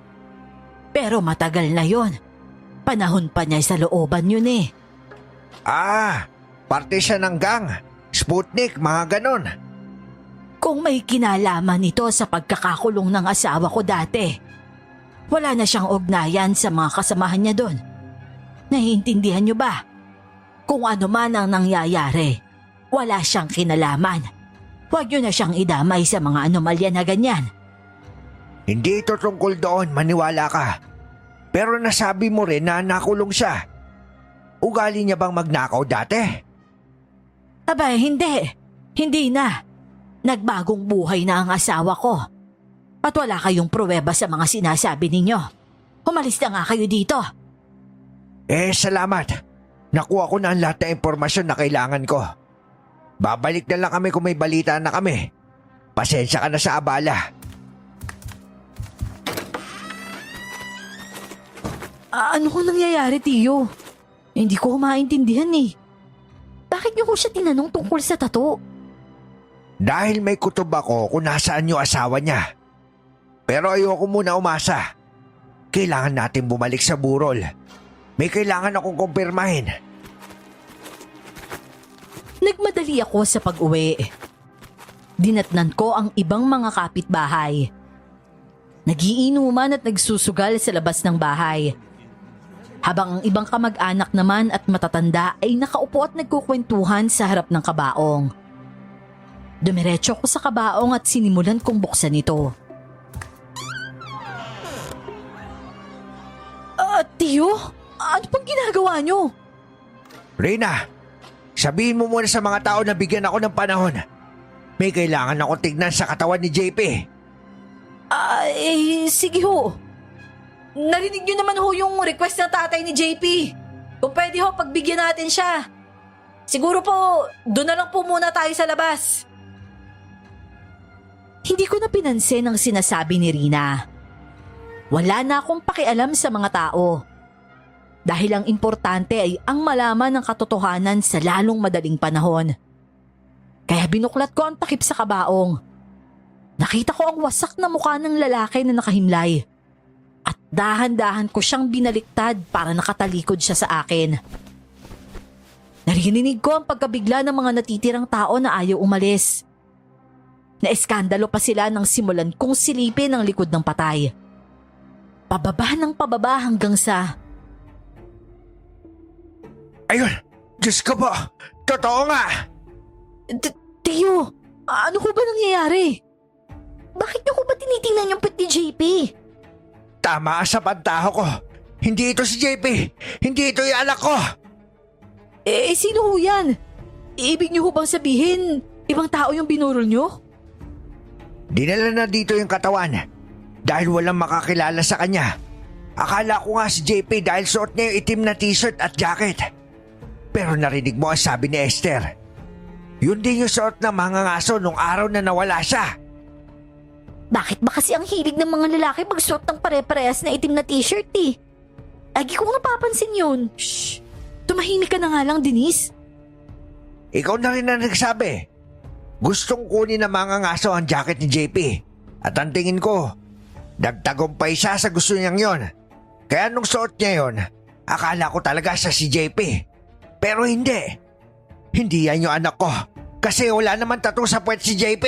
Pero matagal na yon. Panahon pa niya sa looban yun eh. Parte siya ng gang. Sputnik, mga ganon. Kung may kinalaman nito sa pagkakakulong ng asawa ko dati, wala na siyang ugnayan sa mga kasamahan niya doon. Naiintindihan niyo ba? Kung ano man ang nangyayari, wala siyang kinalaman. Huwag niyo na siyang idamay sa mga anomalya na ganyan. Hindi ito tungkol doon, maniwala ka. Pero nasabi mo rin na nakulong siya. Ugali niya bang magnakaw dati? Abay, hindi. Hindi na. Nagbagong buhay na ang asawa ko. At wala kayong pruweba sa mga sinasabi ninyo. Umalis na nga kayo dito. Salamat. Nakuha ko na ang lahat ng impormasyon na kailangan ko. Babalik na lang kami kung may balita na kami. Pasensya ka na sa abala. Ano kung nangyayari, Tiyo? Hindi ko maintindihan eh. Bakit niyo ko siya tinanong tungkol sa tato? Dahil may kutob ako kung nasaan yung asawa niya. Pero ayoko muna umasa. Kailangan natin bumalik sa burol. May kailangan akong kumpirmahin. Nagmadali ako sa pag-uwi. Dinatnan ko ang ibang mga kapitbahay. Nagiinuman at nagsusugal sa labas ng bahay. Habang ang ibang kamag-anak naman at matatanda ay nakaupo at nagkukwentuhan sa harap ng kabaong. Dumiretso ko sa kabaong at sinimulan kong buksan ito. Tiyo? Ano pang ginagawa niyo? Reyna, sabihin mo muna sa mga tao na bigyan ako ng panahon. May kailangan ako tignan sa katawan ni JP. Sige ho. Narinig niyo naman ho yung request ng tatay ni JP. Kung pwede ho, pagbigyan natin siya. Siguro po, doon na lang po muna tayo sa labas. Hindi ko na pinansin ang sinasabi ni Rina. Wala na akong pakialam sa mga tao. Dahil ang importante ay ang malaman ng katotohanan sa lalong madaling panahon. Kaya binuklat ko ang takip sa kabaong. Nakita ko ang wasak na mukha ng lalaki na nakahimlay. At dahan-dahan ko siyang binaliktad para nakatalikod siya sa akin. Narinig ko ang pagkabigla ng mga natitirang tao na ayaw umalis. Naeskandalo pa sila nang simulan kong silipin ang likod ng patay. Pababa ng pababa hanggang sa... Ayun! Diyos ko po! Totoo nga! Tiyo, ano ko ba nangyayari? Bakit niyo ko ba tinitingnan yung pet ni JP? Tama sa pantaho ko! Hindi ito si JP! Hindi ito yung anak ko! Sino ho yan? Ibig niyo ho bang sabihin, ibang tao yung binurol niyo? Dinala na dito yung katawan dahil walang makakilala sa kanya. Akala ko nga si JP dahil suot niya yung itim na t-shirt at jacket. Pero narinig mo ang sabi ni Esther. Yun din yung suot ng mga ngaso nung araw na nawala siya. Bakit ba kasi ang hilig ng mga lalaki magsuot ng pare-parehas na itim na t-shirt eh? Lagi kong napapansin yun. Shh! Tumahimik ka na nga lang, Denise. Ikaw na rin ang nagsabi. Gustong kunin ng mga ngaso ang jacket ni JP. At ang tingin ko, nagtagumpay siya sa gusto niyang yon. Kaya nung suot niya yon, akala ko talaga siya si JP. Pero hindi. Hindi yan yung anak ko. Kasi wala naman tattoo sa puwet si JP.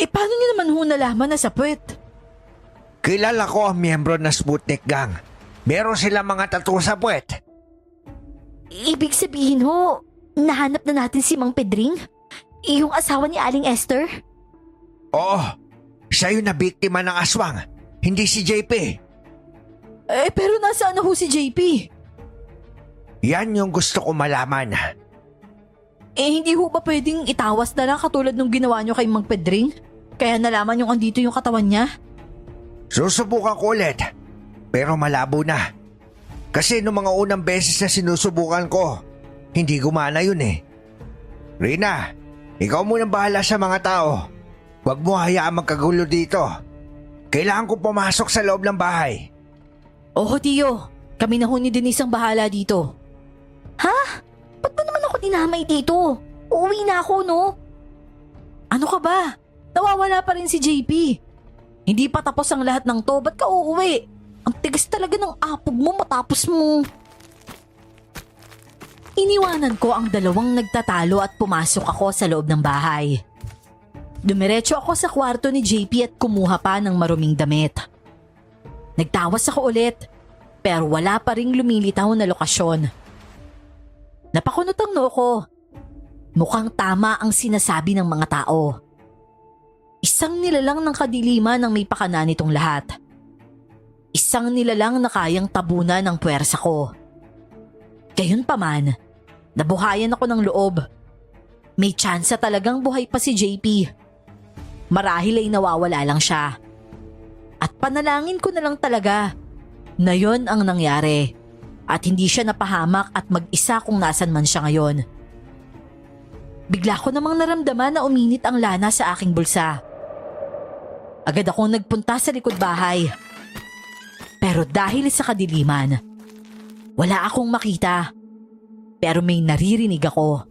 Paano niyo naman ho nalaman na sa puwet? Kilala ko ang miyembro ng Sputnik Gang. Meron silang mga tattoo sa puwet. Ibig sabihin ho, nahanap na natin si Mang Pedring? Yung asawa ni Aling Esther? Oo. Siya yung nabiktima ng aswang. Hindi si JP. Pero nasaan na ho si JP? Yan yung gusto ko malaman. Hindi ho ba pwedeng itawas na lang katulad nung ginawa niyo kay Mang Pedring? Kaya nalaman yung andito yung katawan niya? Susubukan ko ulit. Pero malabo na. Kasi nung mga unang beses na sinusubukan ko, hindi gumana yun eh. Rina, ikaw munang bahala sa mga tao. Huwag mo hayaan magkagulo dito. Kailangan ko pumasok sa loob ng bahay. Oo, Tiyo. Kami na ho ni Denise ang bahala dito. Ha? Ba't ba naman ako dinamay dito? Uuwi na ako, no? Ano ka ba? Nawawala pa rin si JP. Hindi pa tapos ang lahat ng to. Ba't ka uuwi? Ang tigas talaga ng apog mo matapos mo. Iniwanan ko ang dalawang nagtatalo at pumasok ako sa loob ng bahay. Dumiretso ako sa kwarto ni JP at kumuha pa ng maruming damit. Nagtawas ako ulit, pero wala pa ring lumilitaw na lokasyon. Napakunot ang noo ko. Mukhang tama ang sinasabi ng mga tao. Isang nilalang ng kadiliman ang may pakana nitong lahat. Isang nilalang na kayang tabunan ng puwersa ko. Gayunpaman, nabuhayan ako ng loob. May tsansa talagang buhay pa si JP. Marahil ay nawawala lang siya. At panalangin ko na lang talaga na yon ang nangyari at hindi siya napahamak at mag-isa kung nasan man siya ngayon. Bigla ko namang naramdaman na uminit ang lana sa aking bulsa. Agad akong nagpunta sa likod bahay. Pero dahil sa kadiliman, wala akong makita. Pero may naririnig ako.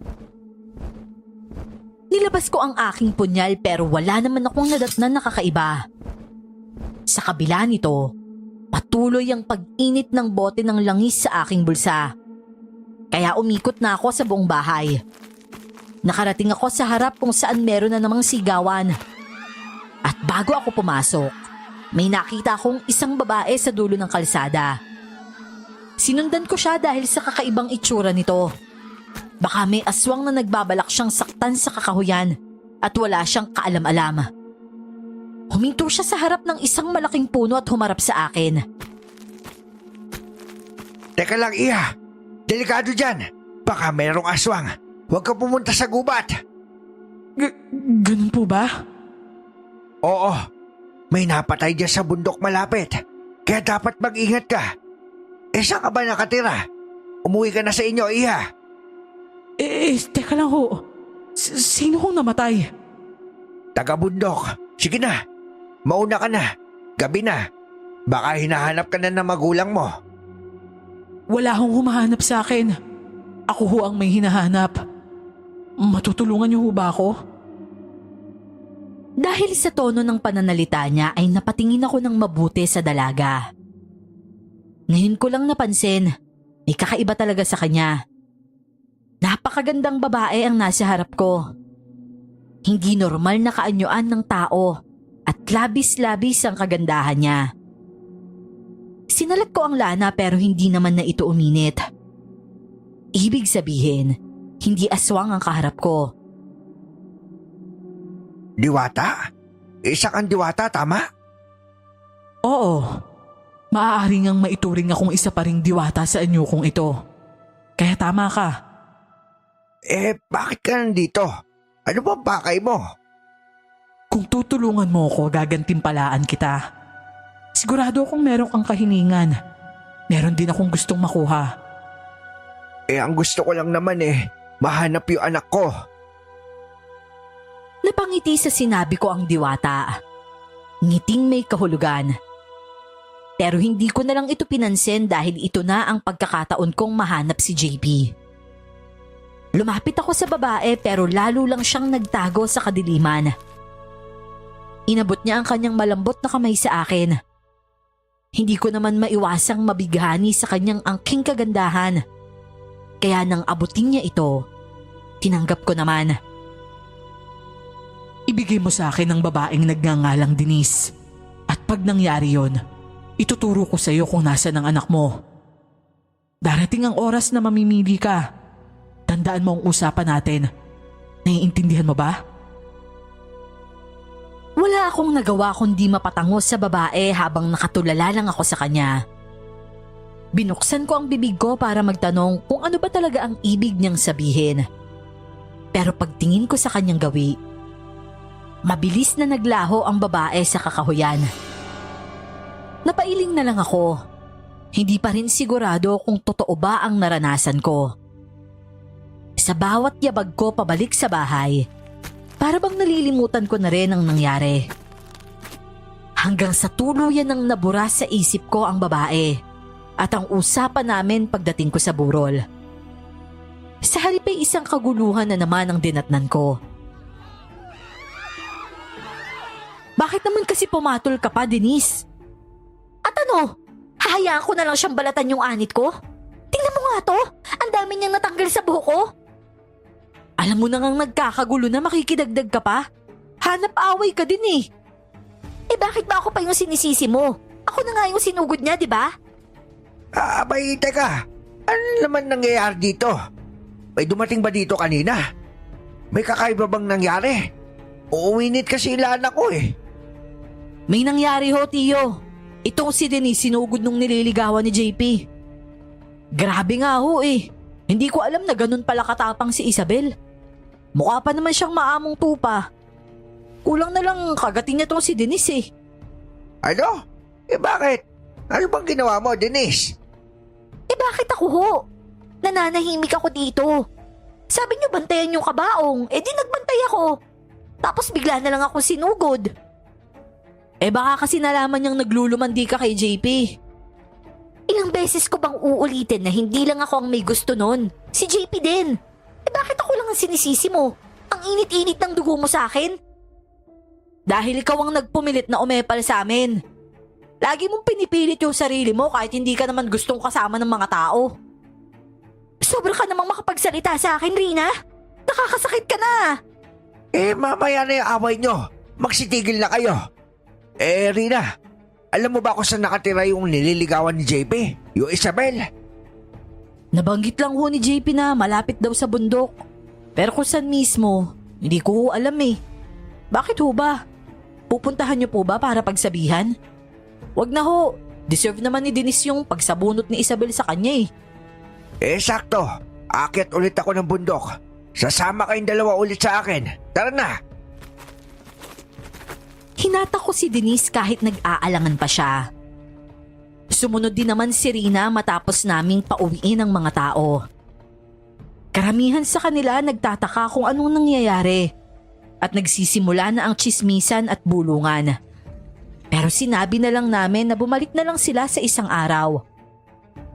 Nilabas ko ang aking punyal pero wala naman akong nadatnan na kakaiba. Sa kabila nito, patuloy ang pag-init ng bote ng langis sa aking bulsa. Kaya umikot na ako sa buong bahay. Nakarating ako sa harap kung saan meron na namang sigawan. At bago ako pumasok, may nakita akong isang babae sa dulo ng kalsada. Sinundan ko siya dahil sa kakaibang itsura nito. Baka may aswang na nagbabalak siyang saktan sa kakahuyan at wala siyang kaalam-alam. Huminto siya sa harap ng isang malaking puno at humarap sa akin. Teka lang, Iha. Delikado dyan. Baka mayroong aswang. Huwag ka pumunta sa gubat. Ganun po ba? Oo. May napatay dyan sa bundok malapit. Kaya dapat mag-ingat ka. Saan ka ba nakatira? Umuwi ka na sa inyo, Iha. Teka lang ho. Sino hong namatay? Taga-bundok. Sige na. Mauna ka na. Gabi na. Baka hinahanap ka na ng magulang mo. Wala hong humahanap sa akin. Ako ho ang may hinahanap. Matutulungan niyo ho ba ako? Dahil sa tono ng pananalita niya ay napatingin ako ng mabuti sa dalaga. Ngayon ko lang napansin, may kakaiba talaga sa kanya. Napakagandang babae ang nasa harap ko. Hindi normal na kaanyuan ng tao at labis-labis ang kagandahan niya. Sinalat ko ang lana pero hindi naman na ito uminit. Ibig sabihin, hindi aswang ang kaharap ko. Diwata? Isa kang diwata, tama? Oo. Maaari ngang maituring akong isa pa ring diwata sa inyo kung ito. Kaya tama ka. Bakit ka nandito? Ano bang pakay mo? Kung tutulungan mo ako, gagantimpalaan kita. Sigurado akong meron kang kahilingan. Meron din akong gustong makuha. Ang gusto ko lang naman mahanap yung anak ko. Napangiti sa sinabi ko ang diwata. Ngiting may kahulugan. Pero hindi ko na lang ito pinansin dahil ito na ang pagkakataon kong mahanap si JP. Lumapit ako sa babae pero lalo lang siyang nagtago sa kadiliman. Inabot niya ang kanyang malambot na kamay sa akin. Hindi ko naman maiwasang mabighani sa kanyang angking kagandahan. Kaya nang abutin niya ito, tinanggap ko naman. Ibigay mo sa akin ang babaeng nagngangalang Denise. At pag nangyari yon, ituturo ko sa iyo kung nasa ng anak mo. Darating ang oras na mamimili ka. Tandaan mo ang usapan natin. Naiintindihan mo ba? Wala akong nagawa kundi mapatangos sa babae habang nakatulala lang ako sa kanya. Binuksan ko ang bibig ko para magtanong kung ano ba talaga ang ibig niyang sabihin. Pero pagtingin ko sa kanyang gawi, mabilis na naglaho ang babae sa kakahuyan. Napailing na lang ako. Hindi pa rin sigurado kung totoo ba ang naranasan ko. Sa bawat yabag ko pabalik sa bahay, para bang nalilimutan ko na rin ang nangyari. Hanggang sa tuluyan ng nabura sa isip ko ang babae at ang usapan namin pagdating ko sa burol. Sa halip ay isang kaguluhan na naman ang dinatnan ko. Bakit naman kasi pumatol ka pa, Denise? At ano? Hahayaan ko na lang siyang balatan yung anit ko? Tingnan mo nga to. Ang dami niyang natanggal sa buhok ko. Alam mo na ngang nagkakagulo na makikidagdag ka pa. Hanap away ka din eh. Bakit ba ako pa yung sinisisi mo? Ako na nga yung sinugod niya, di ba? Abay, teka. Ano naman nangyayari dito? May dumating ba dito kanina? May kakaiba bang nangyari? Uuwinit kasi ilan ako May nangyari ho, Tiyo. Itong si Denise sinugod nung nililigawan ni JP. Grabe nga ho Hindi ko alam na ganun pala katapang si Isabel. Mukha pa naman siyang maamong tupa. Kulang na lang kagatin niya tong si Denise Ano? Bakit? Ano bang ginawa mo, Denise? Bakit ako ho? Nananahimik ako dito. Sabi niyo bantayan yung kabaong, di nagbantay ako. Tapos bigla na lang ako sinugod. Baka kasi nalaman niyang naglulumandi ka kay JP. Ilang beses ko bang uulitin na hindi lang ako ang may gusto nun? Si JP din. Bakit ako lang ang sinisisi mo? Ang init-init ng dugo mo sa akin? Dahil ikaw ang nagpumilit na umepal sa amin. Lagi mong pinipilit yung sarili mo kahit hindi ka naman gustong kasama ng mga tao. Sobra ka namang makapagsalita sa akin, Rina. Nakakasakit ka na. Mamaya na yung away nyo. Magsitigil na kayo. Rina, alam mo ba kung saan nakatira yung nililigawan ni JP? Yung Isabel? Nabanggit lang ho ni JP na malapit daw sa bundok. Pero kung saan mismo, hindi ko ho alam Bakit ho ba? Pupuntahan niyo po ba para pagsabihan? Wag na ho. Deserve naman ni Denise yung pagsabunot ni Isabel sa kanya Sakto. Aakyat ulit ako ng bundok. Sasama kayong dalawa ulit sa akin. Tara na. Hinata ko si Denise kahit nag-aalangan pa siya. Sumunod din naman si Rina matapos naming pauwiin ang mga tao. Karamihan sa kanila nagtataka kung anong nangyayari at nagsisimula na ang tsismisan at bulungan. Pero sinabi na lang namin na bumalik na lang sila sa isang araw.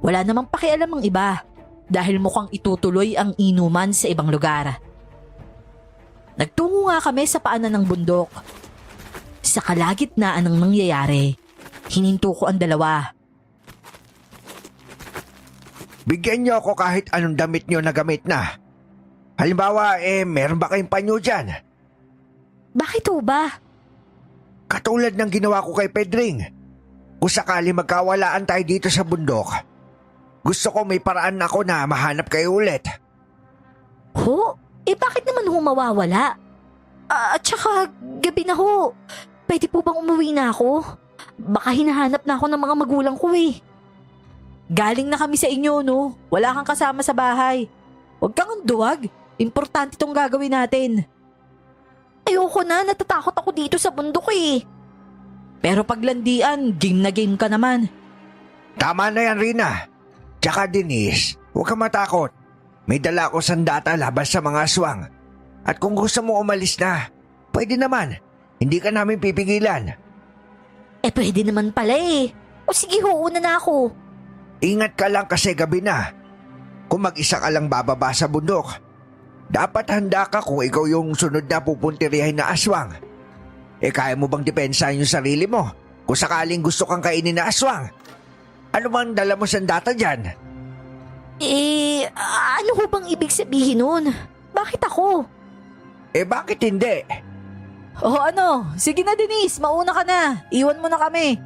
Wala namang pakialam ang iba dahil mukhang itutuloy ang inuman sa ibang lugar. Nagtungo nga kami sa paanan ng bundok. Sa kalagitnaan ng nangyayari, hininto ko ang dalawa. Bigyan niyo ako kahit anong damit niyo na gamit na. Halimbawa, meron ba kayong panyo dyan? Bakit ho ba? Katulad ng ginawa ko kay Pedring. Kung sakali magkawalaan tayo dito sa bundok, gusto ko may paraan ako na mahanap kayo ulit. Ho? Bakit naman ho mawawala? At saka, gabi na ho. Pwede po bang umuwi na ako? Baka hinahanap na ako ng mga magulang ko eh. Galing na kami sa inyo, no? Wala kang kasama sa bahay. Huwag kang duwag. Importante itong gagawin natin. Ayoko na, natatakot ako dito sa bundok eh. Pero paglandian, game na game ka naman. Tama na yan, Rina. Tsaka Denise, huwag ka matakot. May dala ko sandata laban sa mga aswang. At kung gusto mo umalis na, pwede naman. Hindi ka namin pipigilan. Pwede naman pala eh. O sige ho, una na ako. Ingat ka lang kasi gabi na. Kung mag-isa ka lang bababa sa bundok, dapat handa ka kung ikaw yung sunod na pupuntirihin na aswang. Kaya mo bang depensahan yung sarili mo kung sakaling gusto kang kainin na aswang? Ano bang dala mo sandata dyan? Ano ho bang ibig sabihin nun? Bakit ako? Bakit hindi? Sige na Denise, mauna ka na. Iwan mo na kami.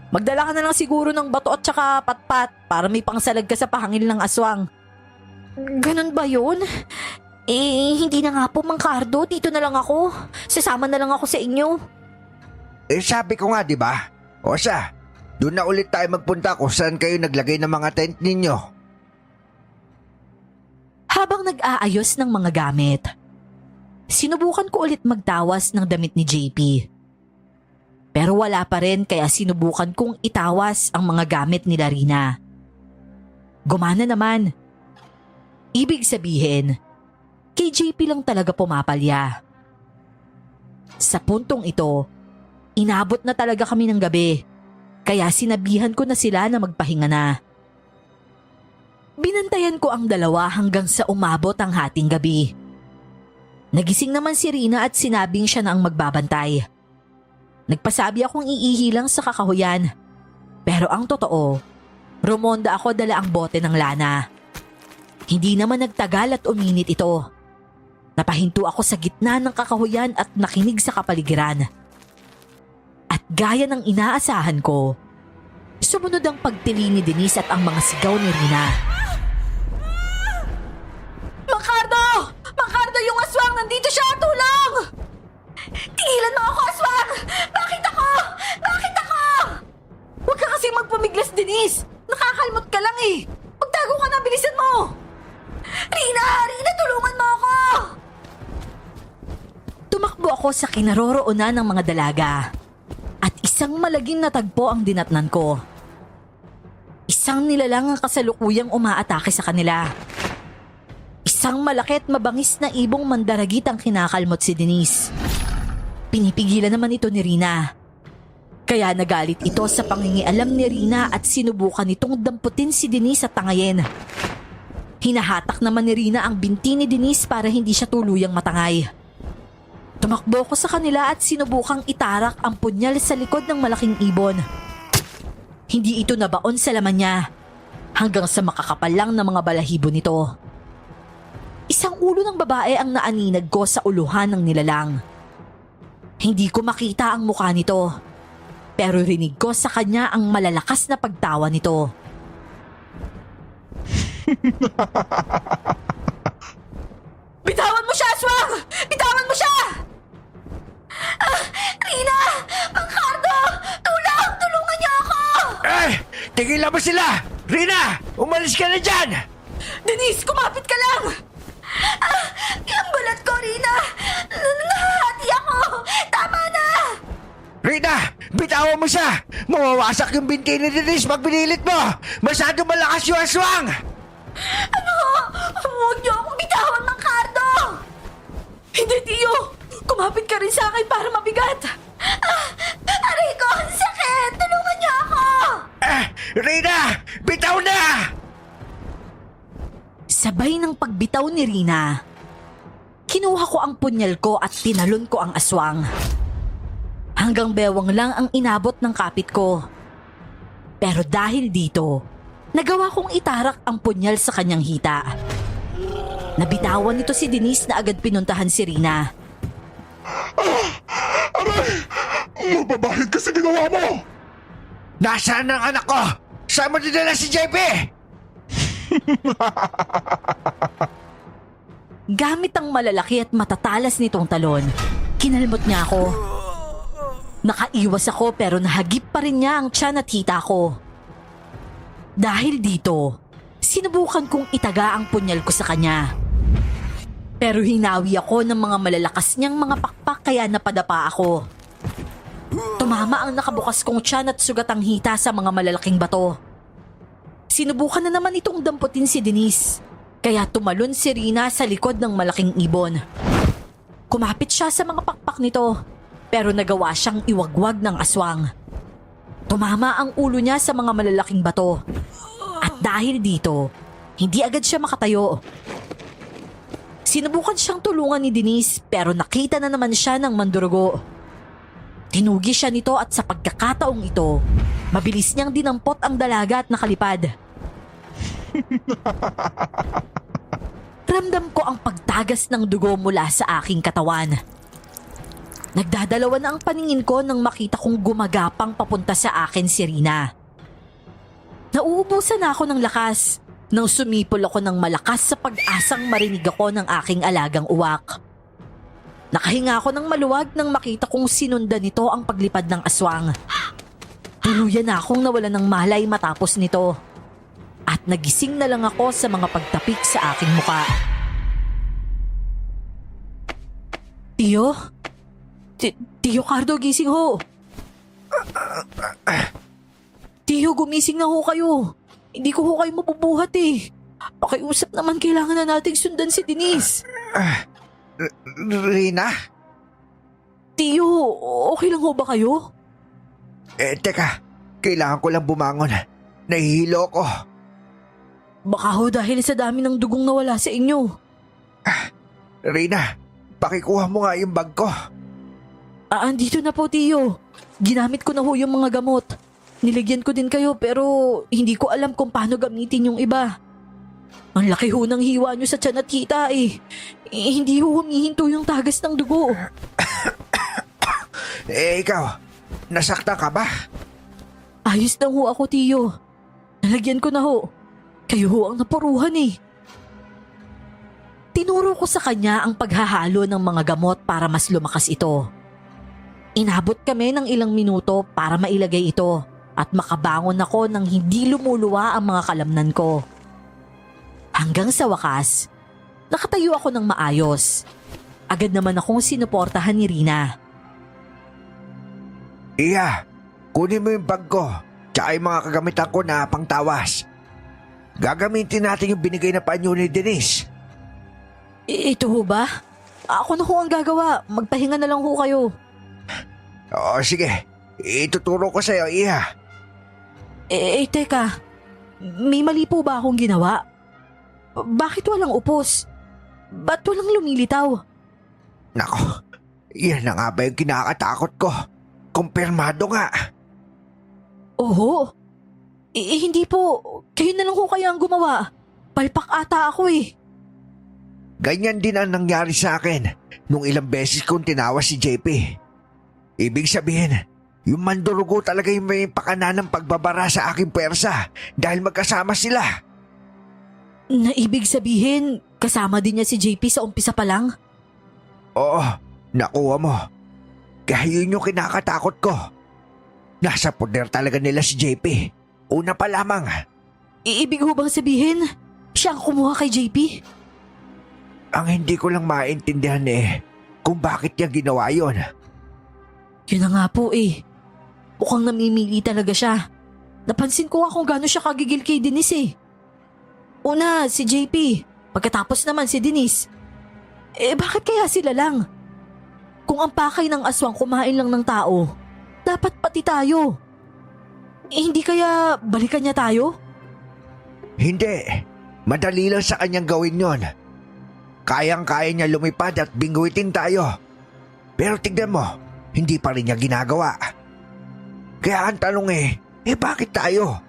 Magdala ka na lang siguro ng bato at saka patpat para may pangsalag ka sa pahangil ng aswang. Ganun ba yun? Hindi na nga po, Mang Cardo. Dito na lang ako. Sasama na lang ako sa inyo. Sabi ko nga, di ba? O siya, doon na ulit tayo magpunta kung saan kayo naglagay ng mga tent ninyo. Habang nag-aayos ng mga gamit, sinubukan ko ulit magtawas ng damit ni JP. Pero wala pa rin kaya sinubukan kong itawas ang mga gamit ni Rina. Gumana naman. Ibig sabihin, kay JP lang talaga pumapalya. Sa puntong ito, inabot na talaga kami ng gabi, kaya sinabihan ko na sila na magpahinga na. Binantayan ko ang dalawa hanggang sa umabot ang hating gabi. Nagising naman si Rina at sinabing siya na ang magbabantay. Nagpasabi akong iihilang sa kakahuyan. Pero ang totoo, rumonda ako dala ang bote ng lana. Hindi naman nagtagal at uminit ito. Napahinto ako sa gitna ng kakahuyan at nakinig sa kapaligiran. At gaya ng inaasahan ko, sumunod ang pagtili ni Denise at ang mga sigaw ni Rina. Makardo! Makardo, yung aswang! Nandito siya! Tulong! Tigilan mo ako, aswang! Bakit ako? Bakit ako? Huwag ka kasi magpamiglas, Denise! Nakakalmot ka lang eh! Magtago ka na, bilisan mo! Rina! Rina, tulungan mo ako! Tumakbo ako sa kinaroroonan ng mga dalaga. At isang malagim na tagpo ang dinatnan ko. Isang nilalang ang kasalukuyang umaatake sa kanila. Isang malaki at mabangis na ibong mandaragit ang kinakalmot si Denise. Pinipigilan naman ito ni Rina. Kaya nagalit ito sa pangingialam ni Rina at sinubukan itong damputin si Denise at tangayin. Hinahatak naman ni Rina ang binti ni Denise para hindi siya tuluyang matangay. Tumakbo ko sa kanila at sinubukang itarak ang punyal sa likod ng malaking ibon. Hindi ito nabaon sa laman niya hanggang sa makakapal lang ng mga balahibo nito. Isang ulo ng babae ang naaninag ko sa uluhan ng nilalang. Hindi ko makita ang mukha nito, pero rinig ko sa kanya ang malalakas na pagtawa nito. Bitawan mo siya, aswang! Bitawan mo siya! Rina! Pangkardo! Tulong! Tulungan niyo ako! Tigilan mo sila! Rina! Umalis ka na dyan! Denise, kumapit ka lang! Ang balat ko, Rina! Nahahati ako! Tama na! Rina! Bitawan mo siya! Mawawasak yung binti ni Denise pag binilit mo! Masyado malakas yung aswang! Ano? Huwag niyo akong bitawan, Mang Cardo! Hindi, Tio! Kumapit ka rin sa akin para mabigat! Aray ko! Ang sakit! Tulungan niyo ako! Rina! Bitaw na! Sabay ng pagbitaw ni Rina, kinuha ko ang punyal ko at tinalon ko ang aswang. Hanggang bewang lang ang inabot ng kapit ko. Pero dahil dito, nagawa kong itarak ang punyal sa kanyang hita. Nabitawan nito si Denise na agad pinuntahan si Rina. Mababahid ka sa ginawa mo! Nasaan ang anak ko? Saan mo dinala si JP? Gamit ang malalaki at matatalas nitong talon, kinalmot niya ako. Nakaiwas ako pero nahagip pa rin niya ang tiyan at hita ko. Dahil dito, sinubukan kong itaga ang punyal ko sa kanya. Pero hinawi ako ng mga malalakas niyang mga pakpak kaya napadapa ako. Tumama ang nakabukas kong tiyan at sugat ang hita sa mga malalaking bato. Sinubukan na naman itong damputin si Denise, kaya tumalon si Rina sa likod ng malaking ibon. Kumapit siya sa mga pakpak nito, pero nagawa siyang iwagwag ng aswang. Tumama ang ulo niya sa mga malalaking bato. At dahil dito, hindi agad siya makatayo. Sinubukan siyang tulungan ni Denise pero nakita na naman siya ng mandurugo. Tinugi siya nito at sa pagkakataong ito, mabilis niyang dinampot ang dalaga at nakalipad. Ramdam ko ang pagtagas ng dugo mula sa aking katawan. Nagdadalawa na ang paningin ko nang makita kong gumagapang papunta sa akin si Rina. Nauubusan na ako ng lakas nang sumipol ako ng malakas sa pag-asang marinig ako ng aking alagang uwak. Nakahinga ako ng maluwag nang makita kong sinundan nito ang paglipad ng aswang. Tuluyan na akong nawalan ng malay matapos nito. At nagising na lang ako sa mga pagtapik sa aking muka. Tiyo? Tiyo Cardo, gising ho. Tiyo, gumising na ho kayo. Hindi ko ho kayo mabubuhat eh. Pakiusap naman, kailangan na nating sundan si Denise. Rina? Tiyo, okay lang ho ba kayo? Teka. Kailangan ko lang bumangon. Nahihilo ko. Baka ho dahil sa dami ng dugong nawala sa inyo. Rina, pakikuha mo nga yung bag ko. Andito na po, Tiyo. Ginamit ko na ho yung mga gamot. Niligyan ko din kayo pero hindi ko alam kung paano gamitin yung iba. Ang laki ho ng hiwa nyo sa tiyan at hita eh. Hindi ho humihinto yung tagas ng dugo. Ikaw, nasaktan ka ba? Ayos na ho ako, Tiyo. Nalagyan ko na ho. Kayo ho ang napuruhan eh. Tinuro ko sa kanya ang paghahalo ng mga gamot para mas lumakas ito. Inabot kami ng ilang minuto para mailagay ito at makabangon ako nang hindi lumuluwa ang mga kalamnan ko. Hanggang sa wakas, nakatayo ako ng maayos. Agad naman akong sinuportahan ni Rina. Iya, kunin mo yung bag ko tsaka yung mga kagamitan ko na pangtawas. Gagamitin natin yung binigay na panyo ni Denise. Ito ho ba? Ako na ho ang gagawa. Magpahinga na lang ho kayo. Oo, sige. Ituturo ko sa'yo, Iha. Teka. May mali po ba akong ginawa? Bakit walang upos? Ba't walang lumilitaw? Nako, yan na nga ba yung kinakatakot ko? Kumpirmado nga. Oho. Hindi po. Kayo na lang ho kaya ang gumawa. Palpak ata ako eh. Ganyan din ang nangyari sa akin nung ilang beses kong tinawa si JP. Ibig sabihin, yung mandurugo talaga yung may pakana ng pagbabara sa aking pwersa dahil magkasama sila. Na ibig sabihin, kasama din niya si JP sa umpisa pa lang? Oo, nakuha mo. Kaya yun yung kinakatakot ko. Nasa poder talaga nila si JP. Una pa lamang. Ibig ho bang sabihin, siya ang kumuha kay JP? Ang hindi ko lang maintindihan kung bakit niya ginawa yun. Yun na nga po eh. Mukhang namimili talaga siya. Napansin ko nga kung gaano siya kagigil kay Denise eh. Una, si JP. Pagkatapos naman si Denise. Bakit kaya sila lang? Kung ang pakay ng aswang kumain lang ng tao, dapat pati tayo. Hindi kaya balikan niya tayo? Hindi. Madali lang sa kanyang gawin yon. Kayang-kaya niya lumipad at bingwitin tayo. Pero tignan mo, hindi pa rin niya ginagawa. Kaya ang tanong bakit tayo?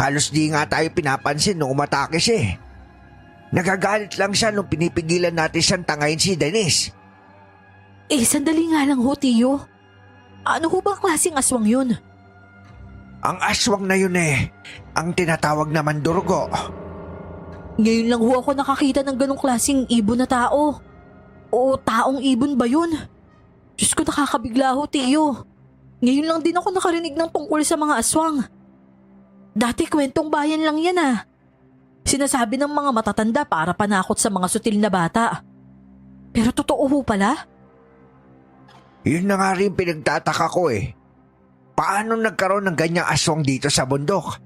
Halos di nga tayo pinapansin nung umatake siya eh. Nagagalit lang siya nung pinipigilan natin siyang tangayin si Denise. Sandali nga lang ho, Tiyo. Ano ho bang klaseng aswang yun? Ang aswang na yun ang tinatawag na mandurgo. Ngayon lang ho ako nakakita ng ganong klaseng ibon na tao. O taong ibon ba yun? Diyos ko, nakakabigla ho, Tiyo. Ngayon lang din ako nakarinig ng tungkol sa mga aswang. Dati kwentong bayan lang yan ah. Sinasabi ng mga matatanda para panakot sa mga sutil na bata. Pero totoo ho pala? Yun na nga rin pinagtataka ko Paano nagkaroon ng ganyang aswang dito sa bundok?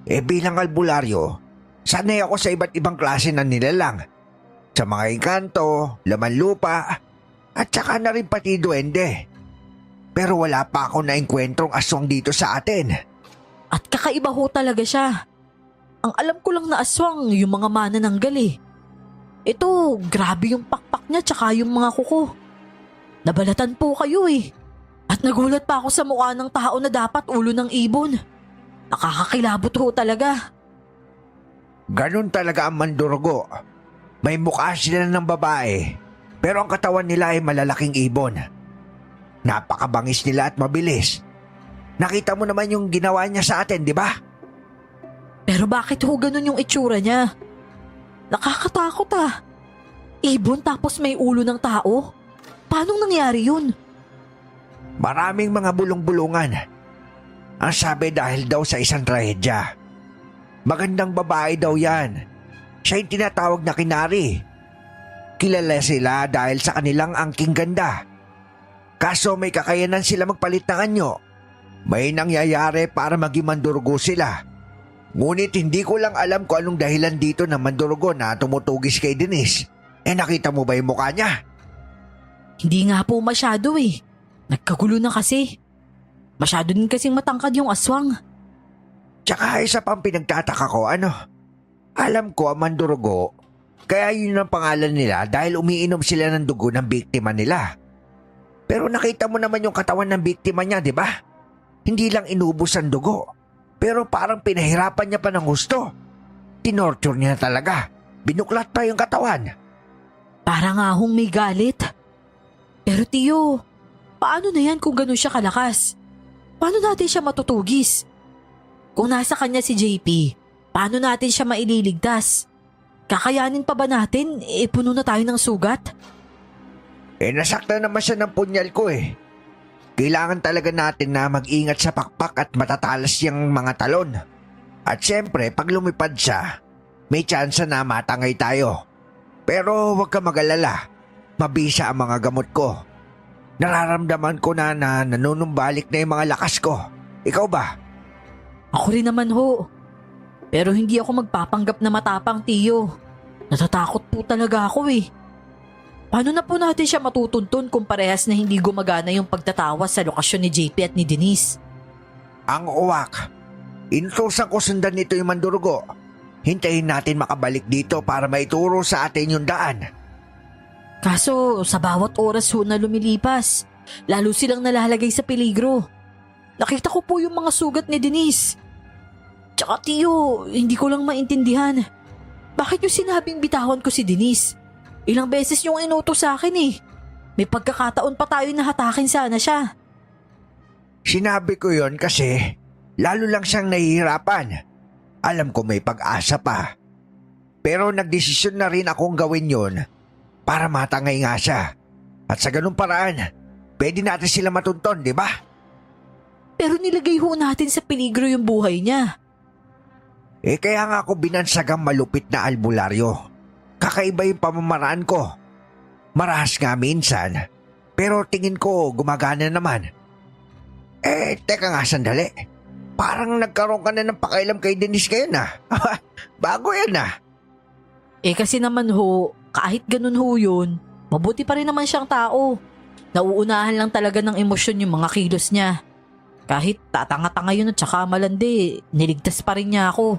Bilang albularyo, sanay ako sa iba't ibang klase ng nilalang. Sa mga engkanto, laman lupa, at saka na rin pati duwende. Pero wala pa ako naengkwentrong aswang dito sa atin. At kakaiba ho talaga siya. Ang alam ko lang na aswang yung mga manananggal Ito, grabe yung pakpak niya tsaka yung mga kuko. Nabalatan po kayo At nagulat pa ako sa mukha ng tao na dapat ulo ng ibon. Nakakakilabot ho talaga. Ganun talaga ang mandurgo. May mukha sila ng babae, pero ang katawan nila ay malalaking ibon. Napakabangis nila at mabilis. Nakita mo naman yung ginawa niya sa atin, di ba? Pero bakit ho ganun yung itsura niya? Nakakatakot Ibon tapos may ulo ng tao? Paano nangyari yun? Maraming mga bulong-bulungan. Ang sabi dahil daw sa isang trahedya. Magandang babae daw yan. Siya yung tinatawag na Kinari. Kilala sila dahil sa kanilang angking ganda. Kaso may kakayanan sila magpalit ng anyo. May nangyayari para maging mandurgo sila. Ngunit hindi ko lang alam kung anong dahilan dito ng mandurgo na tumutugis kay Denise. Nakita mo ba yung mukha niya? Hindi nga po masyado Nagkagulo na kasi. Masyado din kasing matangkad yung aswang. Tsaka isa pang pinagtataka ko, alam ko ang mandurgo, kaya yun ang pangalan nila dahil umiinom sila ng dugo ng biktima nila. Pero nakita mo naman yung katawan ng biktima niya, di ba? Hindi lang inubos ang dugo, pero parang pinahirapan niya pa ng gusto. Tinorture niya talaga. Binuklat pa yung katawan. Para nga hong may galit. Pero Tiyo, paano na yan kung ganun siya kalakas? Paano natin siya matutugis? Kung nasa kanya si JP, paano natin siya maililigtas? Kakayanin pa ba natin? Puno na tayo ng sugat? Nasaktan naman siya ng punyal ko Kailangan talaga natin na mag-ingat sa pakpak at matatalas yung mga talon. At syempre, pag lumipad siya, may tsansa na matangay tayo. Pero huwag ka mag-alala, mabisa ang mga gamot ko. Nararamdaman ko na nanunumbalik na yung mga lakas ko. Ikaw ba? Ako rin naman ho. Pero hindi ako magpapanggap na matapang, Tiyo. Natatakot po talaga ako Paano na po natin siya matutuntun kung parehas na hindi gumagana yung pagtatawa sa lokasyon ni JP at ni Denise? Ang uwak. Inutusan ko sundan nito yung mandurgo. Hintayin natin makabalik dito para maituro sa atin yung daan. Kaso sa bawat oras ho na lumilipas, lalo silang nalalagay sa peligro. Nakita ko po yung mga sugat ni Denise. Tsaka Tiyo, hindi ko lang maintindihan. Bakit yung sinabing bitawan ko si Denise? Ilang beses yung inutos sa akin May pagkakataon pa tayo na hatakin sana siya. Sinabi ko yon kasi lalo lang siyang nahihirapan. Alam ko may pag-asa pa. Pero nagdesisyon na rin akong gawin yon para matangay nga siya. At sa ganung paraan, pwede natin sila matunton, di ba? Pero nilagay ho natin sa peligro yung buhay niya. Kaya nga ako binansagang malupit na albularyo. Kakaiba yung pamamaraan ko. Marahas nga minsan, pero tingin ko gumagana naman. Teka nga sandali. Parang nagkaroon ka na ng pakailam kay Denise ngayon Bago yan Kasi naman ho, kahit ganun ho yun, mabuti pa rin naman siyang tao. Nauunahan lang talaga ng emosyon yung mga kilos niya. Kahit tatanga-tanga yun at saka malandi, niligtas pa rin niya ako.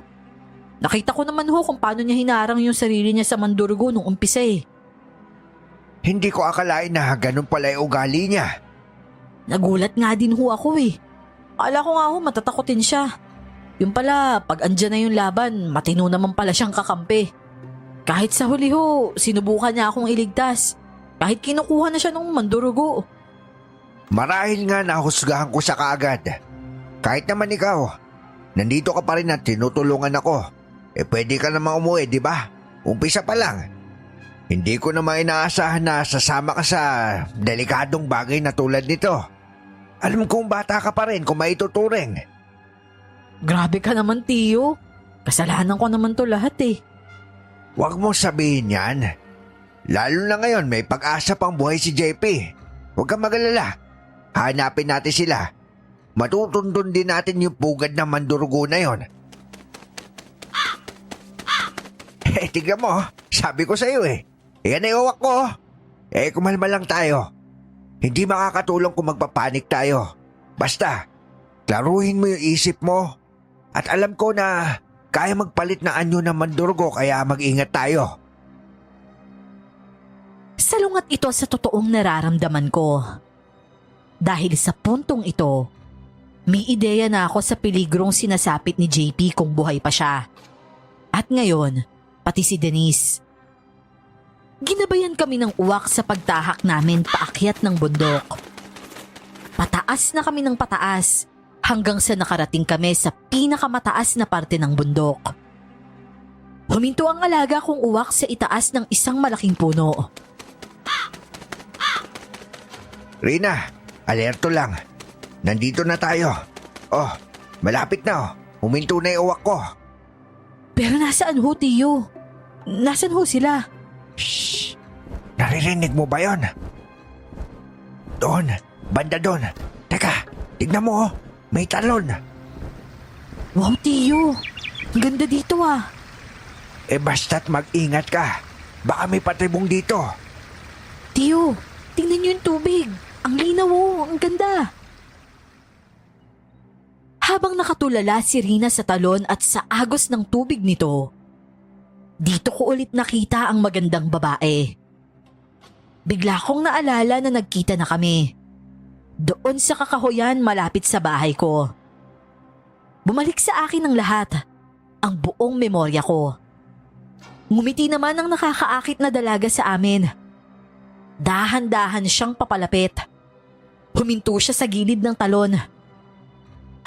Nakita ko naman ho kung paano niya hinarang yung sarili niya sa mandurgo nung umpisa eh. Hindi ko akalain na ganun pala yung ugali niya. Nagulat nga din ho ako eh. Akala ko nga ho matatakotin siya. Yung pala, pag andyan na yung laban, matino naman pala siyang kakampi. Kahit sa huli ho, sinubukan niya akong iligtas. Kahit kinukuha na siya ng mandurugo. Marahil nga nahusgahan ko siya kaagad. Kahit naman ikaw, nandito ka pa rin at tinutulungan ako. Pwede ka namang umuwi, di ba? Umpisa pa lang. Hindi ko naman inaasahan na sasama ka sa delikadong bagay na tulad nito. Alam kong bata ka pa rin kung maituturing. Grabe ka naman, Tiyo. Kasalanan ko naman to lahat eh. Huwag mo sabihin yan. Lalo na ngayon may pag-asa pang buhay si JP. Huwag kang magalala. Hanapin natin sila. Matutuntun din natin yung pugad ng mandurugo na yon. Tignan mo, sabi ko sa iyo eh. Yan ay uwak ko. Kumalma lang tayo. Hindi makakatulong kung magpapanik tayo. Basta, klaruhin mo yung isip mo. At alam ko na kaya magpalit ng anyo ng mandurugo kaya mag-ingat tayo. Salungat ito sa totoong nararamdaman ko. Dahil sa puntong ito, may ideya na ako sa peligrong sinasapit ni JP kung buhay pa siya. At ngayon, pati si Denise. Ginabayan kami ng uwak sa pagtahak namin paakyat ng bundok. Pataas na kami ng pataas hanggang sa nakarating kami sa pinakamataas na parte ng bundok. Huminto ang alaga kong uwak sa itaas ng isang malaking puno. Rina, alerto lang. Nandito na tayo. Oh, malapit na oh. Huminto na yung uwak ko. Pero nasaan ho, Tiyo? Nasaan ho sila? Shh! Naririnig mo ba yon? Doon, banda doon. Teka, tignan mo oh. May talon. Wow, Tiyo. Ang ganda dito ah. Basta't mag-ingat ka. Baka may patibong dito. Tiyo, tingnan niyo yung tubig. Ang linaw oh, ang ganda. Habang nakatulala si Rina sa talon at sa agos ng tubig nito, dito ko ulit nakita ang magandang babae. Bigla kong naalala na nagkita na kami. Doon sa kakahuyan malapit sa bahay ko. Bumalik sa akin ang lahat, ang buong memorya ko. Ngumiti naman ang nakakaakit na dalaga sa amin. Dahan-dahan siyang papalapit. Huminto siya sa gilid ng talon.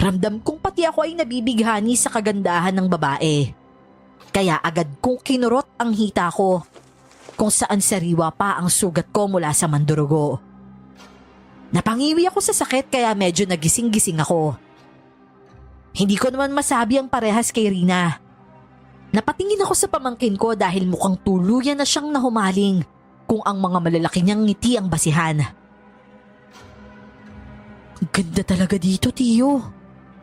Ramdam kong pati ako ay nabibighani sa kagandahan ng babae. Kaya agad kong kinurot ang hita ko, kung saan sariwa pa ang sugat ko mula sa mandurugo. Napangiwi ako sa sakit kaya medyo nagising-gising ako. Hindi ko naman masabi ang parehas kay Rina. Napatingin ako sa pamangkin ko dahil mukhang tuluyan na siyang nahumaling kung ang mga malalaki niyang ngiti ang basihan. Ang ganda talaga dito, Tiyo.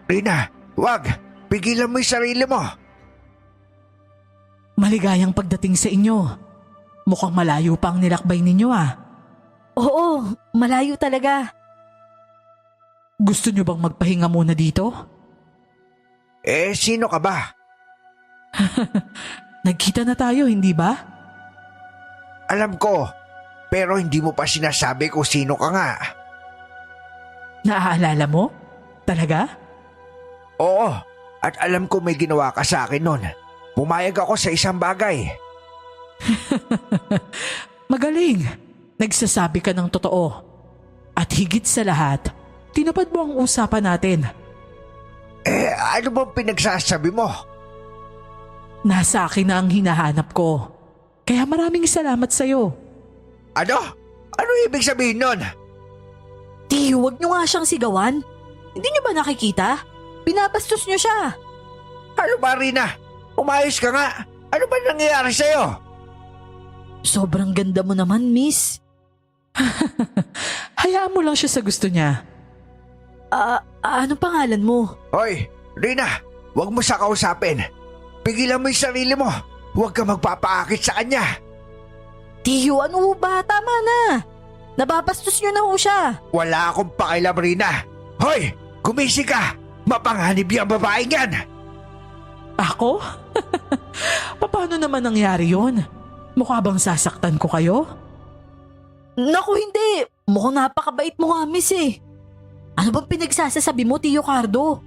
Rina, wag! Pigilan mo yung sarili mo! Maligayang pagdating sa inyo. Mukhang malayo pa ang nilakbay ninyo ah. Oo, malayo talaga. Gusto nyo bang magpahinga muna dito? Sino ka ba? Nagkita na tayo, hindi ba? Alam ko, pero hindi mo pa sinasabi kung sino ka nga. Naaalala mo? Talaga? Oo, at alam ko may ginawa ka sa akin nun. Pumayag ako sa isang bagay. Magaling. Nagsasabi ka ng totoo. At higit sa lahat, tinupad mo ang usapan natin. Ano bang pinagsasabi mo? Nasa akin na ang hinahanap ko. Kaya maraming salamat sa'yo. Ano? Ano ibig sabihin nun? Tiyo, huwag niyo nga siyang sigawan. Hindi niyo ba nakikita? Pinapastos niyo siya. Ano ba, Rina? Umayos ka nga. Ano ba nangyayari sa'yo? Sobrang ganda mo naman, miss. Hayaan mo lang siya sa gusto niya. Anong pangalan mo? Hoy, Rina, huwag mo siya kausapin. Pigilan mo yung sarili mo. Huwag ka magpapaakit sa kanya. Tiyo, ano ho ba? Tama na. Nababastos niyo na ho siya. Wala akong pakialam, Rina. Hoy, gumising ka. Mapanganib yung babaeng yan. Ako? Paano naman nangyari yon? Mukha bang sasaktan ko kayo? Naku, hindi. Mukhang napakabait mo nga, miss eh. Ano bang pinagsasasabi mo, Tio Cardo?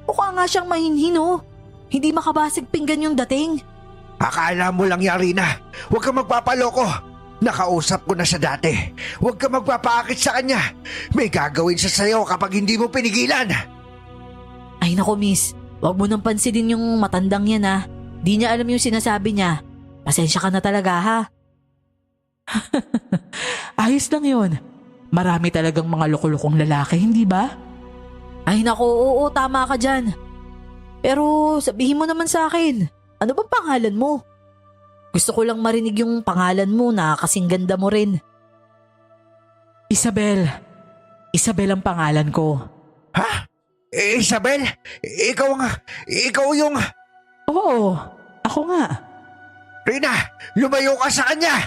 Mukha nga siyang mahinhin, oh. Hindi makabasag pinggan yung dating. Akala mo lang yan, Rina. Huwag kang magpapaloko. Nakausap ko na siya dati. Huwag kang magpapaakit sa kanya. May gagawin siya sa'yo kapag hindi mo pinigilan. Ay naku, miss. Huwag mo nang pansinin yung matandang yan, ha. Di niya alam yung sinasabi niya. Pasensya ka na talaga, ha. Ayos lang yon. Marami talagang mga loko-lokong lalaki, hindi ba? Ay naku, oo, tama ka dyan. Pero sabihin mo naman sa akin, ano bang pangalan mo? Gusto ko lang marinig yung pangalan mo na kasing ganda mo rin. Isabel. Isabel ang pangalan ko. Ha? Isabel? Ikaw yung... Oo, ako nga. Rina, lumayo ka sa kanya!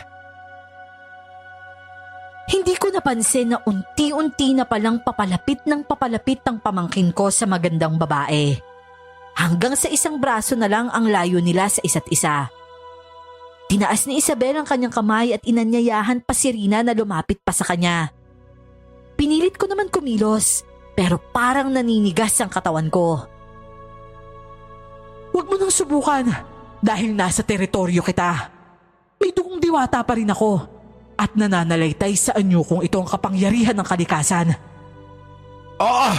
Hindi ko napansin na unti-unti na palang papalapit ng papalapit ang pamangkin ko sa magandang babae. Hanggang sa isang braso na lang ang layo nila sa isa't isa. Tinaas ni Isabel ang kanyang kamay at inanyayahan pa si Rina na lumapit pa sa kanya. Pinilit ko naman kumilos, pero parang naninigas ang katawan ko. Huwag mo nang subukan dahil nasa teritoryo kita. May dugong diwata pa rin ako at nananalaytay sa anyo kung ito ang kapangyarihan ng kalikasan. Oo!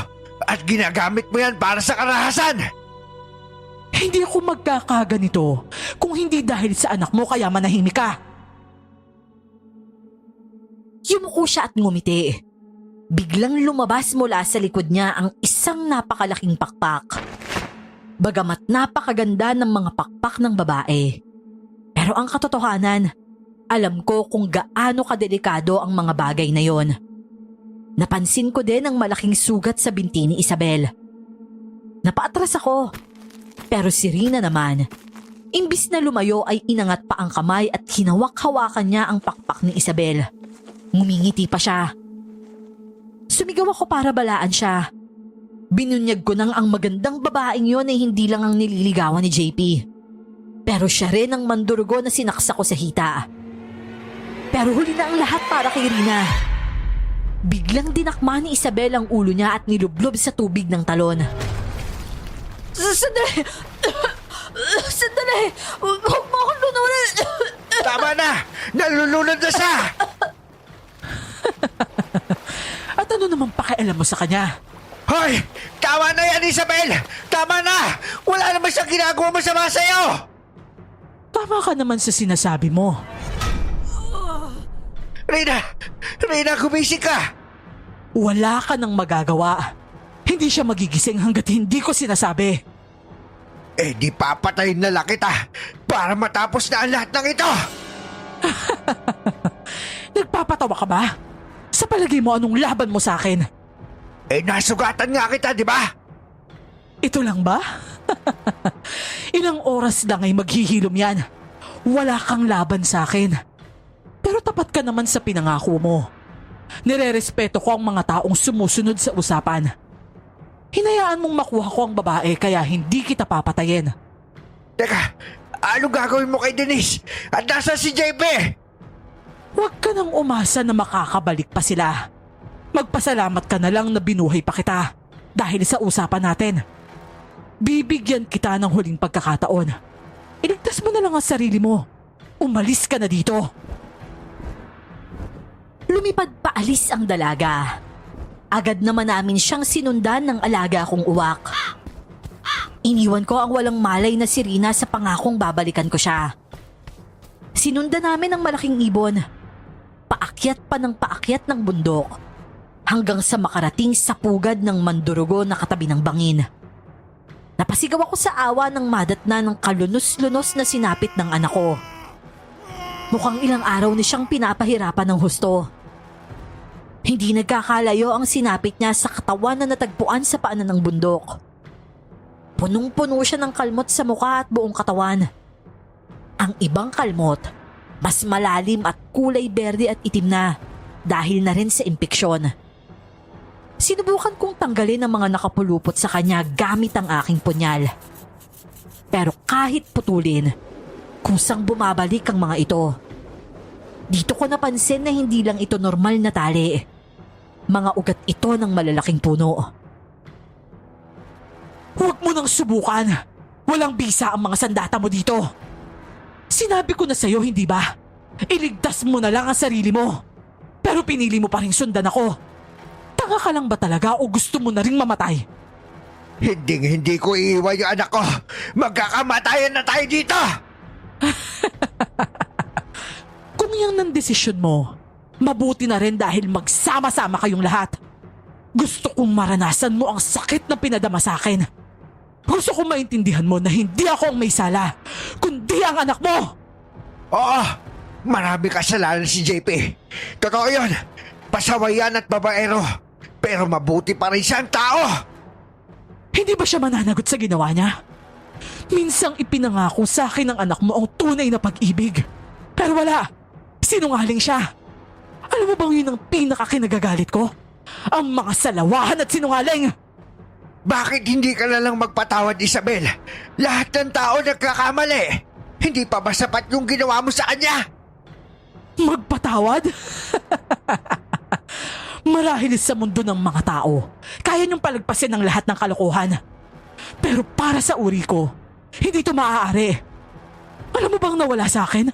At ginagamit mo yan para sa karahasan! Hindi ako magkakaganito kung hindi dahil sa anak mo kaya manahimik ka. Yumuko siya at ngumiti. Biglang lumabas mula sa likod niya ang isang napakalaking pakpak. Bagamat napakaganda ng mga pakpak ng babae. Pero ang katotohanan, alam ko kung gaano kadelikado ang mga bagay na yon. Napansin ko din ang malaking sugat sa binti ni Isabel. Napaatras ako. Pero si Rina naman, imbis na lumayo ay inangat pa ang kamay at hinawak-hawakan niya ang pakpak ni Isabel. Ngumingiti pa siya. Sumigaw ako para balaan siya. Binunyag ko nang ang magandang babaeng yon ay hindi lang ang nililigawan ni JP. Pero siya rin ang mandurugo na sinaksa ko sa hita. Pero huli na ang lahat para kay Rina. Biglang dinakma ni Isabel ang ulo niya at nilublob sa tubig ng talon. Sandali! Sandali! Huwag mo akong lunurin! Tama na! Nalulunod na siya! At ano namang pakialam mo sa kanya? Hoy! Tama na yan, Isabel! Tama na! Wala naman siyang ginagawa masama sa'yo! Tama ka naman sa sinasabi mo. Rina! Rina, gumising ka! Wala ka nang magagawa. Hindi siya magigising hanggat hindi ko sinasabi. Eh di papatayin na lang kita para matapos na ang lahat ng ito! Nagpapatawa ka ba? Sa palagay mo anong laban mo sa akin? Eh nasugatan nga kita, di ba? Ito lang ba? Ilang oras lang ay maghihilom yan. Wala kang laban sa akin. Pero tapat ka naman sa pinangako mo. Nirerespeto ko ang mga taong sumusunod sa usapan. Hinayaan mong makuha ko ang babae kaya hindi kita papatayin. Teka, anong gagawin mo kay Denise? At nasa si JP? Huwag ka nang umasa na makakabalik pa sila. Magpasalamat ka na lang na binuhay pa kita dahil sa usapan natin. Bibigyan kita ng huling pagkakataon. Iligtas mo na lang ang sarili mo. Umalis ka na dito. Lumipad paalis ang dalaga. Agad naman namin siyang sinundan ng alaga kong uwak. Iniwan ko ang walang malay na si Rina sa pangakong babalikan ko siya. Sinundan namin ang malaking ibon. Paakyat pa ng paakyat ng bundok. Hanggang sa makarating sa pugad ng mandurugo na katabi ng bangin. Napasigaw ako sa awa ng madatna ng kalunos-lunos na sinapit ng anak ko. Mukhang ilang araw na siyang pinapahirapan ng husto. Hindi nagkakalayo ang sinapit niya sa katawan na natagpuan sa paanan ng bundok. Punong-puno siya ng kalmot sa mukha at buong katawan. Ang ibang kalmot, mas malalim at kulay berde at itim na dahil na rin sa impeksyon. Sinubukan kong tanggalin ang mga nakapulupot sa kanya gamit ang aking punyal. Pero kahit putulin, kusang bumabalik ang mga ito. Dito ko napansin na hindi lang ito normal na tali. Mga ugat ito ng malalaking puno. Huwag mo nang subukan. Walang bisa ang mga sandata mo dito. Sinabi ko na sa'yo, hindi ba? Iligtas mo na lang ang sarili mo. Pero pinili mo pa rin sundan ako. Tanga ka lang ba talaga o gusto mo na rin mamatay? Hindi ko iiwan yung anak ko. Magkakamatayan na tayo dito! Kung yan ang desisyon mo, mabuti na rin dahil magsama-sama kayong lahat. Gusto kong maranasan mo ang sakit na pinadama sa akin. Gusto kong maintindihan mo na hindi ako ang may sala, kundi ang anak mo. Oo, marami kasalanan si JP. Totoo yun. Pasawayan at babaero. Pero mabuti pa rin siyang tao. Hindi ba siya mananagot sa ginawa niya? Minsang ipinangako sa akin ng anak mo ang tunay na pag-ibig. Pero wala. Sinungaling siya. Alam mo bang yun ang pinakakinagagalit ko? Ang mga salawahan at sinungaling. Bakit hindi ka na lang magpatawad, Isabel? Lahat ng tao nagkakamali. Hindi pa ba sapat yung ginawa mo sa kanya? Magpatawad? Marahil sa mundo ng mga tao, kaya niyong palagpasin ang lahat ng kalokohan. Pero para sa uri ko, hindi ito maaari. Alam mo bang nawala sa akin?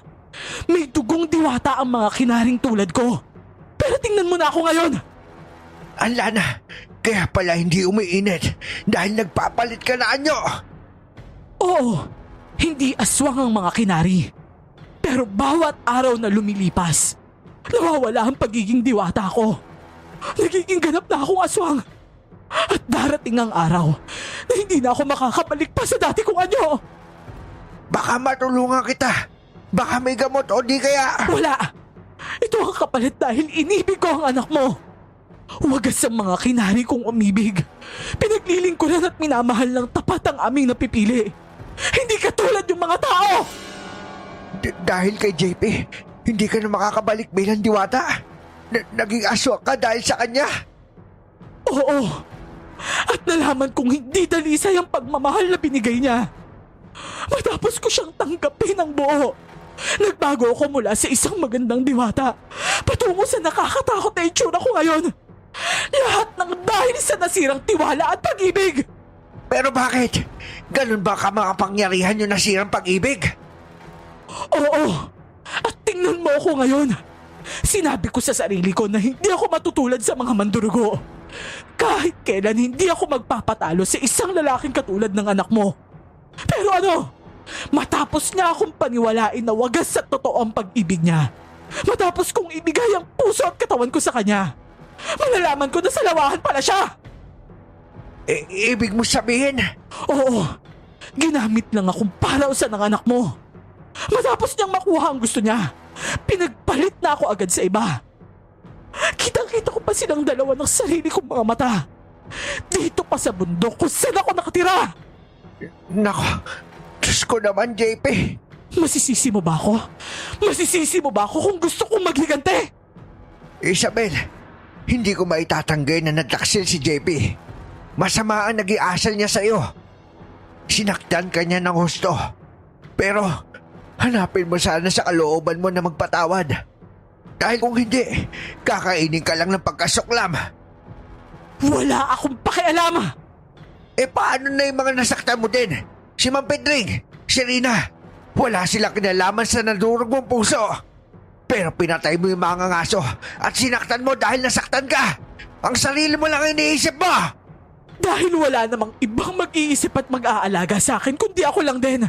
May dugong diwata ang mga kinaring tulad ko. Pero tingnan mo na ako ngayon. Ala na, kaya pala hindi umiinit dahil nagpapalit ka na anyo. Oo, hindi aswang ang mga kinari. Pero bawat araw na lumilipas, nawawala ang pagiging diwata ko. Nagiging ganap na akong aswang. At darating ang araw na hindi na ako makakabalik pa sa dati kong anyo. Baka matulungan kita. Baka may gamot o di kaya... Wala! Ito ang kapalit dahil inibig ko ang anak mo. Wagas ang mga kinari kong umibig. Pinaglilingkuran at minamahal ng tapat ang aming napipili. Hindi katulad yung mga tao! Dahil kay JP, hindi ka na makakabalik bilang diwata. Naging aswang ka dahil sa kanya. Oo. At nalaman kong hindi dalisay ang pagmamahal na binigay niya. Matapos ko siyang tanggapin ng buo, nagbago ako mula sa isang magandang diwata patungo sa nakakatakot na itsura ko ngayon. Lahat ng dahil sa nasirang tiwala at pag-ibig. Pero bakit? Ganun ba ka makapangyarihan yung nasirang pag-ibig? Oo. At tingnan mo ako ngayon. Sinabi ko sa sarili ko na hindi ako matutulad sa mga mandurugo. Kahit kailan hindi ako magpapatalo sa isang lalaking katulad ng anak mo. Pero ano? Matapos niya akong paniwalain na wagas at totoo ang pag-ibig niya. Matapos kong ibigay ang puso at katawan ko sa kanya, malalaman ko na salawahan pala siya. Ibig mo sabihin? Oo. Ginamit lang akong palausan ng anak mo. Matapos niyang makuha ang gusto niya, pinagpalit na ako agad sa iba. Kitang-kita ko pa silang dalawa ng sarili kong mga mata. Dito pa sa bundok kung saan ako nakatira. Nako, Diyos ko naman, JP. Masisisi mo ba ako? Masisisi mo ba ako kung gusto kong maghigante? Isabel, hindi ko maitatanggay na nagtaksil si JP. Masama ang nag-iasal niya sa'yo. Sinaktan ka niya ng husto. Pero hanapin mo sana sa kalooban mo na magpatawad. Dahil kung hindi, kakainin ka lang ng pagkasuklam. Wala akong pakialam! Paano na yung mga nasaktan mo din? Si Ma'am Pedring, si Rina. Wala silang kinalaman sa nadurog mong puso. Pero pinatay mo yung mga ngaso at sinaktan mo dahil nasaktan ka. Ang sarili mo lang iniisip mo. Dahil wala namang ibang mag-iisip at mag-aalaga sa akin kundi ako lang din.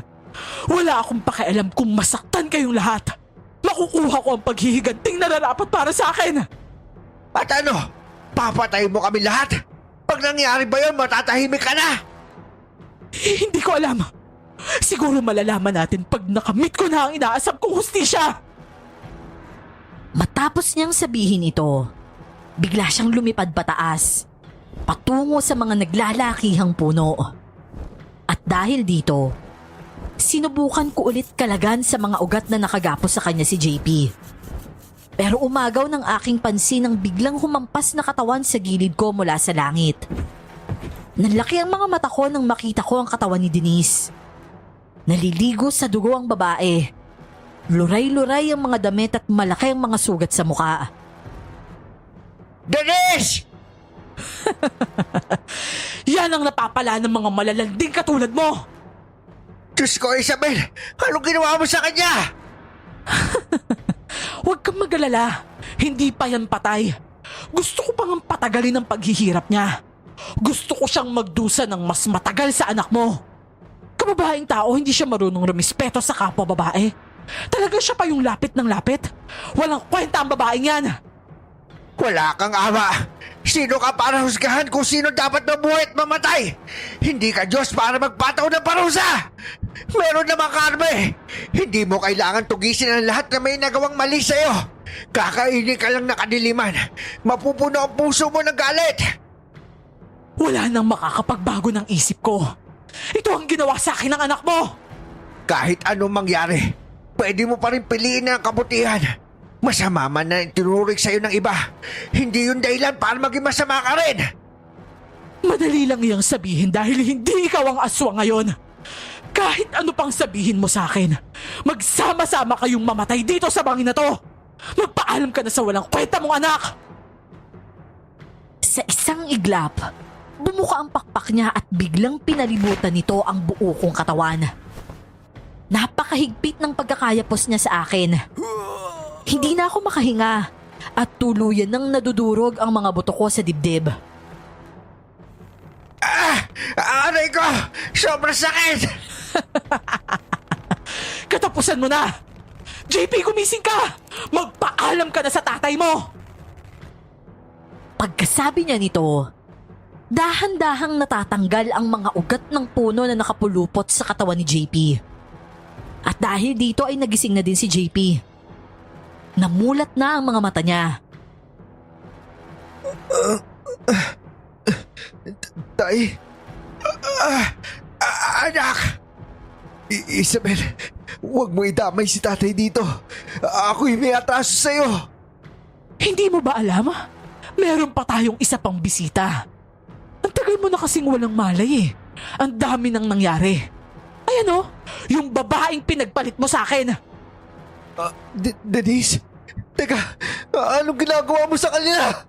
Wala akong pakialam kung masaktan kayong lahat. Makukuha ko ang paghihiganting nararapat para sa akin. At ano? Papatay mo kami lahat? Pag nangyari ba yun, matatahimik ka na? Hindi ko alam. Siguro malalaman natin pag nakamit ko na ang inaasam kong hustisya. Matapos niyang sabihin ito, bigla siyang lumipad pataas, patungo sa mga naglalakihang puno. At dahil dito, sinubukan ko ulit kalagan sa mga ugat na nakagapos sa kanya si JP. Pero umagaw ng aking pansin ang biglang humampas na katawan sa gilid ko mula sa langit. Nanlaki ang mga mata ko nang makita ko ang katawan ni Denise. Naliligo sa dugo ang babae. Luray-luray ang mga damit at malaki ang mga sugat sa muka. Denise! Yan ang napapala ng mga malalanding katulad mo! Diyos ko, Isabel! Anong ginawa mo sa kanya? Huwag kang mag-alala. Hindi pa yan patay. Gusto ko pang patagalin ang paghihirap niya. Gusto ko siyang magdusa ng mas matagal sa anak mo. Kababaeng tao, hindi siya marunong rumispeto sa kapwa babae. Talaga siya pa yung lapit ng lapit. Walang kwenta ang babaeng yan. Wala kang awa. Sino ka para husgahan kung sino dapat mabuhay at mamatay? Hindi ka Diyos para magpataw ng parusa. Meron namang karma. Hindi mo kailangan tugisin ang lahat na may nagawang mali sa'yo. Kakainin ka lang na kadiliman. Mapupuno ang puso mo ng galit. Wala nang makakapagbago ng isip ko. Ito ang ginawa sa akin ng anak mo. Kahit anong mangyari, pwede mo pa rin piliin ang kabutihan. Masama man na itinuring sa'yo ng iba. Hindi yun dahilan para maging masama ka rin. Madali lang iyang sabihin dahil hindi ikaw ang aswang ngayon. Kahit ano pang sabihin mo sa akin, magsama-sama kayong mamatay dito sa bangin na to. Magpaalam ka na sa walang kwenta mong anak. Sa isang iglap, bumuka ang pakpak niya at biglang pinalibutan nito ang buo kong katawan. Napakahigpit ng pagkakayapos niya sa akin. Hindi na ako makahinga at tuluyan nang nadudurog ang mga buto ko sa dibdib. Aray ko! Sobrang sakit! Katapusan mo na! JP, gumising ka! Magpaalam ka na sa tatay mo! Pagkasabi niya nito, dahan-dahang natatanggal ang mga ugat ng puno na nakapulupot sa katawan ni JP. At dahil dito ay nagising na din si JP. Namulat na ang mga mata niya. Tay, Anak! Isabel, huwag mo idamay si tatay dito. Ako'y may atraso sa'yo. Hindi mo ba alam? Meron pa tayong isa pang bisita. Ang tagal mo na kasing walang malay eh. Ang dami nang nangyari. Ayan o, yung babaeng pinagpalit mo sa akin. Denise, teka, anong ginagawa mo sa kanila?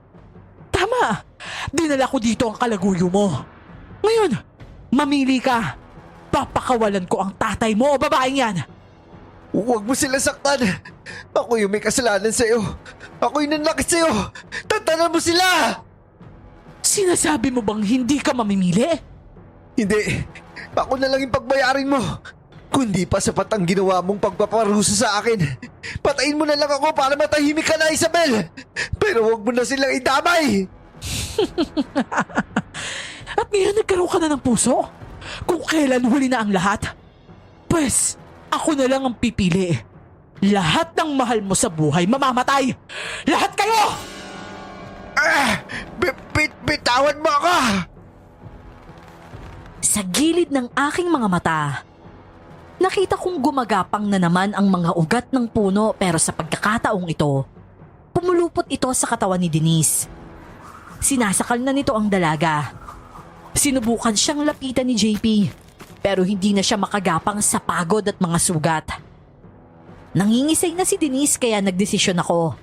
Tama, dinala ko dito ang kalaguyo mo. Ngayon, mamili ka. Papakawalan ko ang tatay mo o babaeng yan. Huwag mo sila saktan. Ako yung may kasalanan sa'yo. Ako yung nanlakit sa'yo. Tantanan mo sila! Sinasabi mo bang hindi ka mamimili? Hindi. Ako na lang yung pagbayarin mo. Kundi pa sapat ang ginawa mong pagpaparusa sa akin. Patayin mo na lang ako para matahimik ka na, Isabel. Pero huwag mo na silang idamay. At ngayon nagkaroon ka na ng puso? Kung kailan huli na ang lahat? Pwes, ako na lang ang pipili. Lahat ng mahal mo sa buhay mamamatay. Lahat kayo! Bitawan mo ako! Sa gilid ng aking mga mata, nakita kong gumagapang na naman ang mga ugat ng puno pero sa pagkakataong ito, pumulupot ito sa katawan ni Denise. Sinasakal na nito ang dalaga. Sinubukan siyang lapitan ni JP pero hindi na siya makagapang sa pagod at mga sugat. Nangingisay na si Denise kaya nagdesisyon ako.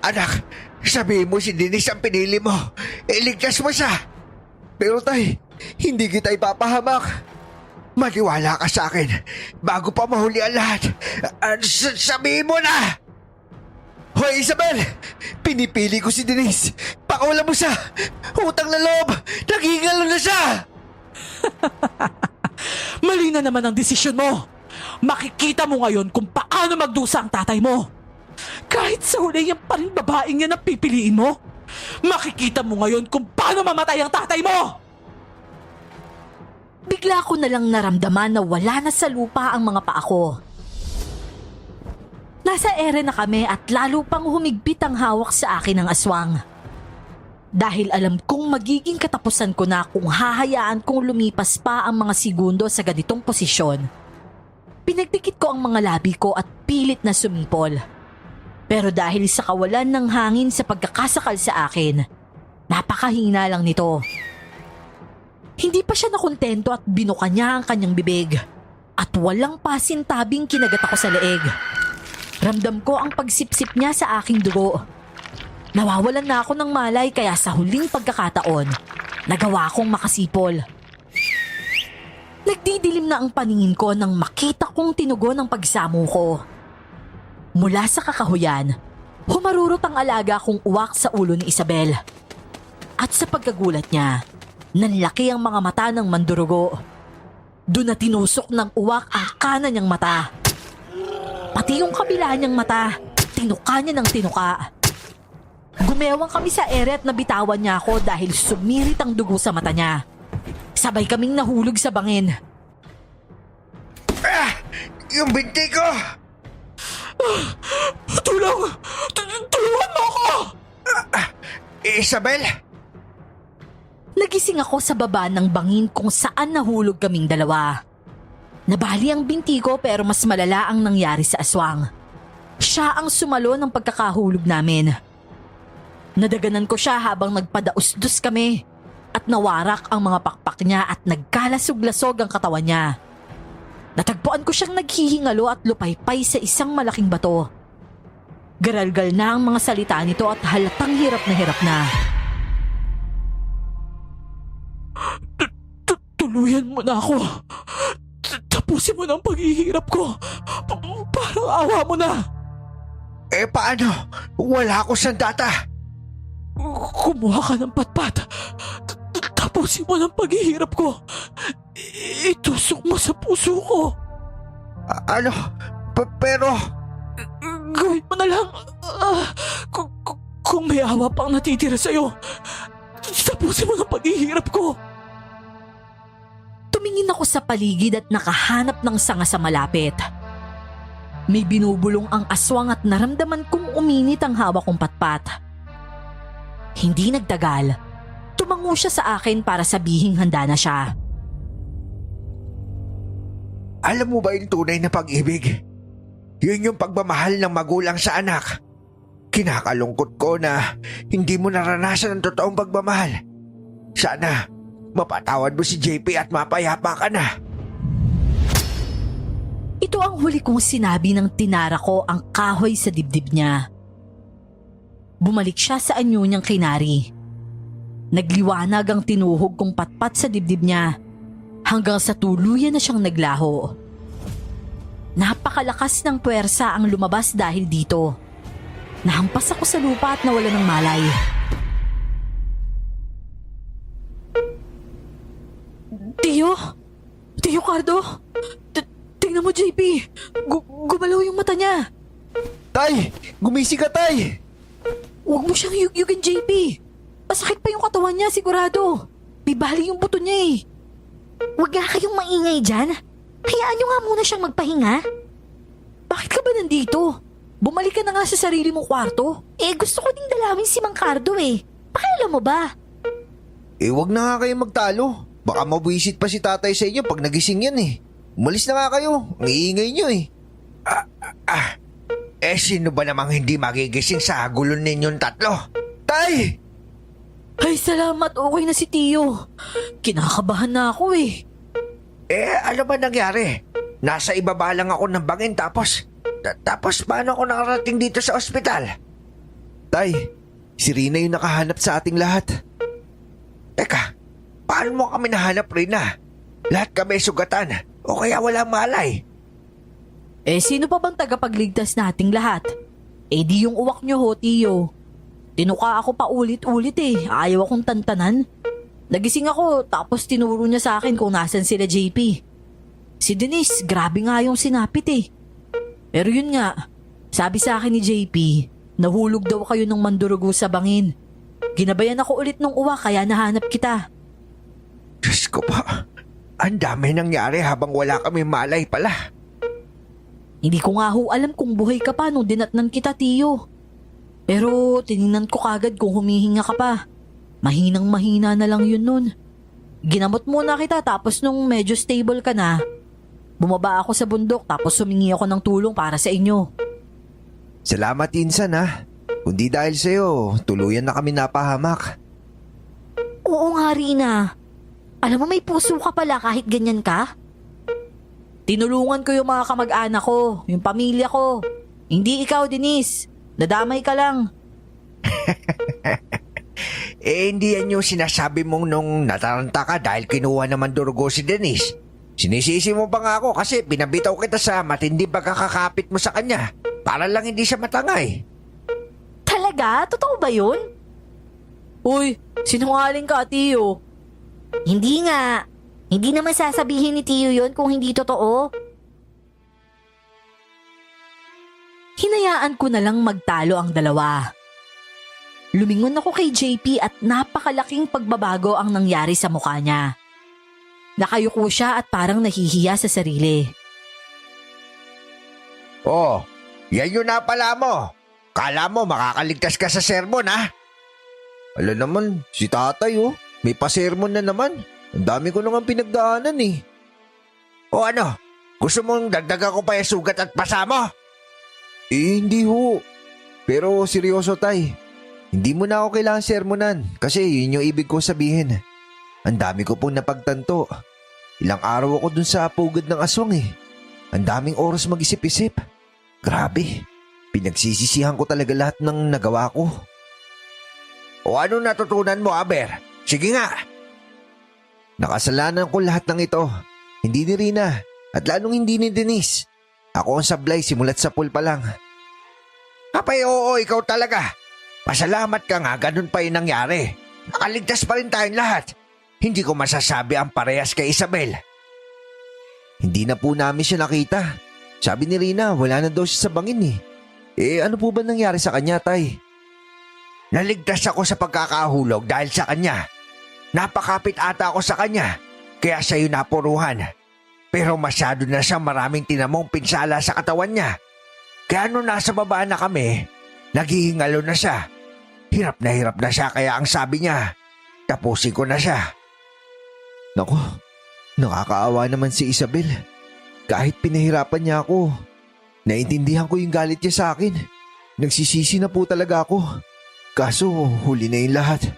Anak, sabihin mo si Denise ang pinili mo. Iligtas mo siya. Pero tay, hindi kita ipapahamak. Maniwala ka sa akin bago pa mahuli ang lahat. Sabihin mo na! Hoy Isabel, pinipili ko si Denise. Pakawalan mo siya. Utang na loob. Naghihingalo na siya. Mali na naman ang desisyon mo. Makikita mo ngayon kung paano magdusa ang tatay mo. Kahit sa huli yan pa rin babaeng yan ang pipiliin mo. Makikita mo ngayon kung paano mamatay ang tatay mo. Bigla ko na lang naramdaman na wala na sa lupa ang mga paa ko. Nasa ere na kami at lalo pang humigpit ang hawak sa akin ng aswang. Dahil alam kong magiging katapusan ko na kung hahayaan kong lumipas pa ang mga segundo sa ganitong posisyon. Pinagdikit ko ang mga labi ko at pilit na sumipol. Pero dahil sa kawalan ng hangin sa pagkakasakal sa akin, napakahina lang nito. Hindi pa siya nakontento at binuka niya ang kanyang bibig. At walang pasintabing kinagat ako sa leeg. Ramdam ko ang pagsipsip niya sa aking dugo. Nawawalan na ako ng malay kaya sa huling pagkakataon, nagawa kong makasipol. Nagdidilim na ang paningin ko nang makita kong tinugon ang pagsamo ko. Mula sa kakahuyan, humarurot ang alaga kong uwak sa ulo ni Isabel. At sa pagkagulat niya, nanlaki ang mga mata ng mandurugo. Doon na tinusok ng uwak ang kanan niyang mata. Pati yung kabila niyang mata, tinuka niya ng tinuka. Gumewang kami sa ere at nabitawan niya ako dahil sumirit ang dugo sa mata niya. Sabay kaming nahulog sa bangin. Yung binti ko! Tulong! Tulungan mo ako! Isabel? Nagising ako sa baba ng bangin kung saan nahulog kaming dalawa. Nabali ang binti ko pero mas malala ang nangyari sa aswang. Siya ang sumalo ng pagkakahulog namin. Nadaganan ko siya habang nagpadausdos kami at nawarak ang mga pakpak niya at nagkalasog-lasog ang katawan niya. Natagpuan ko siyang naghihingalo at lupaypay sa isang malaking bato. Garalgal na ang mga salita nito at halatang hirap na. Tuluyan mo na ako. Tapusin mo na ang paghihirap ko. Parang awa mo na. Paano? Wala ako sandata. Kumuha ka ng patpat. Tapusin mo ng paghihirap ko. Itusok mo sa puso ko. Ano? Pero... Gawin mo na lang. Kung may awa pang natitira sa'yo, tapusin mo ng paghihirap ko. Tumingin ako sa paligid at nakahanap ng sanga sa malapit. May binubulong ang aswang at naramdaman kong uminit ang hawak kong patpat. Hindi nagtagal, tumango siya sa akin para sabihing handa na siya. Alam mo ba yung tunay na pag-ibig? Yun yung pagmamahal ng magulang sa anak. Kinakalungkot ko na hindi mo naranasan ang totoong pagmamahal. Sana mapatawad mo si JP at mapayapa ka na. Ito ang huli kong sinabi nang tinara ko ang kahoy sa dibdib niya. Bumalik siya sa anyo niyang kinari. Nagliwanag ang tinuhog kong patpat sa dibdib niya hanggang sa tuluyan na siyang naglaho. Napakalakas ng puwersa ang lumabas dahil dito. Nahampas ako sa lupa at nawala ng malay. Tio Cardo? Tingnan mo, JP. Gumalaw yung mata niya. Tay! Gumising ka, Tay! Huwag mo siyang yugyugin, JP. Masakit pa yung katawan niya, sigurado. May bali yung buto niya eh. Huwag nga kayong maingay dyan. Hayaan nyo nga muna siyang magpahinga. Bakit ka ba nandito? Bumalik ka na nga sa sarili mong kwarto. Gusto ko ding dalawin si Mang Cardo eh. Pakialam mo ba? Wag na nga kayo magtalo. Baka mabwisit pa si tatay sa inyo pag nagising yan eh. Umalis na nga kayo. Ang iingay nyo eh. Sino ba namang hindi magigising sa gulo ninyong tatlo? Tay! Ay, salamat. Okay na si Tio. Kinakabahan na ako eh. Ano ba nangyari? Nasa ibaba lang ako ng bangin tapos paano ako nakarating dito sa ospital? Tay, si Rina yung nakahanap sa ating lahat. Teka, paano mo kami nahanap, Rina? Lahat kami sugatan o kaya walang malay. Sino pa bang tagapagligtas nating lahat? Di yung uwak nyo ho, Tio. Tinuka ako pa ulit-ulit eh. Ayaw akong tantanan. Nagising ako tapos tinuro niya sa akin kung nasan sila JP. Si Denise, grabe nga yung sinapit eh. Pero yun nga, sabi sa akin ni JP, nahulog daw kayo ng mandurugo sa bangin. Ginabayan ako ulit ng uwak kaya nahanap kita. Diyos ko pa, ang dami nangyari habang wala kami malay pala. Hindi ko nga ho alam kung buhay ka pa nung dinatnan kita, Tio. Pero tiningnan ko kagad kung humihinga ka pa. Mahinang-mahina na lang yun nun. Ginamot muna kita tapos nung medyo stable ka na, bumaba ako sa bundok tapos humingi ako ng tulong para sa inyo. Salamat, Insan ha. Kundi dahil sa'yo, tuluyan na kami napahamak. Oo nga, Rina. Alam mo, may puso ka pala kahit ganyan ka. Tinulungan ko yung mga kamag-anak ko, yung pamilya ko. Hindi ikaw, Denise. Nadamay ka lang. Hindi yan yung sinasabi mong nung nataranta ka dahil kinuha naman durugo si Denise. Sinisisi mo pa nga ako kasi pinabitaw kita sa matindi pagkakakapit mo sa kanya para lang hindi siya matangay. Talaga? Totoo ba yun? Uy, sinungaling ka, Tiyo. Hindi nga. Hindi naman sasabihin ni Tiyo yun kung hindi totoo. Hinayaan ko na lang magtalo ang dalawa. Lumingon ako kay JP at napakalaking pagbabago ang nangyari sa mukha niya. Nakayuko siya at parang nahihiya sa sarili. Oh, yan yun na pala mo. Kala mo makakaligtas ka sa sermon, ha? Ala naman, si tatay oh. May pasermon na naman. Ang dami ko nang pinagdaanan eh. O ano, gusto mong dagdagan ko pa yung sugat at pasa mo? Hindi ho. Pero seryoso tay. Hindi mo na ako kailangan sermonan kasi yun yung ibig ko sabihin. Ang dami ko pong napagtanto. Ilang araw ako dun sa pugad ng aswang eh. Ang daming oras mag-isip-isip. Grabe. Pinagsisisihan ko talaga lahat ng nagawa ko. O ano natutunan mo, Aber? Sige nga. Nakasalanan ko lahat ng ito. Hindi ni Rina at lalong hindi ni Denise. Ako ang sablay simulat sa pool pa lang. Kapay oo, ikaw talaga. Pasalamat ka nga, ganun pa yung nangyari. Nakaligtas pa rin tayong lahat. Hindi ko masasabi ang parehas kay Isabel. Hindi na po namin siya nakita. Sabi ni Rina, wala na daw siya sa bangin eh. Ano po ba nangyari sa kanya, tay? Naligtas ako sa pagkakahulog dahil sa kanya. Napakapit ata ako sa kanya, kaya siya yung napuruhan. Pero masyado na siyang maraming tinamong pinsala sa katawan niya. Kaya nung nasa baba na kami, naghihingalo na siya. Hirap na siya kaya ang sabi niya, tapusin ko na siya. Naku, nakakaawa naman si Isabel. Kahit pinahirapan niya ako, naintindihan ko yung galit niya sa akin. Nagsisisi na po talaga ako. Kaso huli na yung lahat.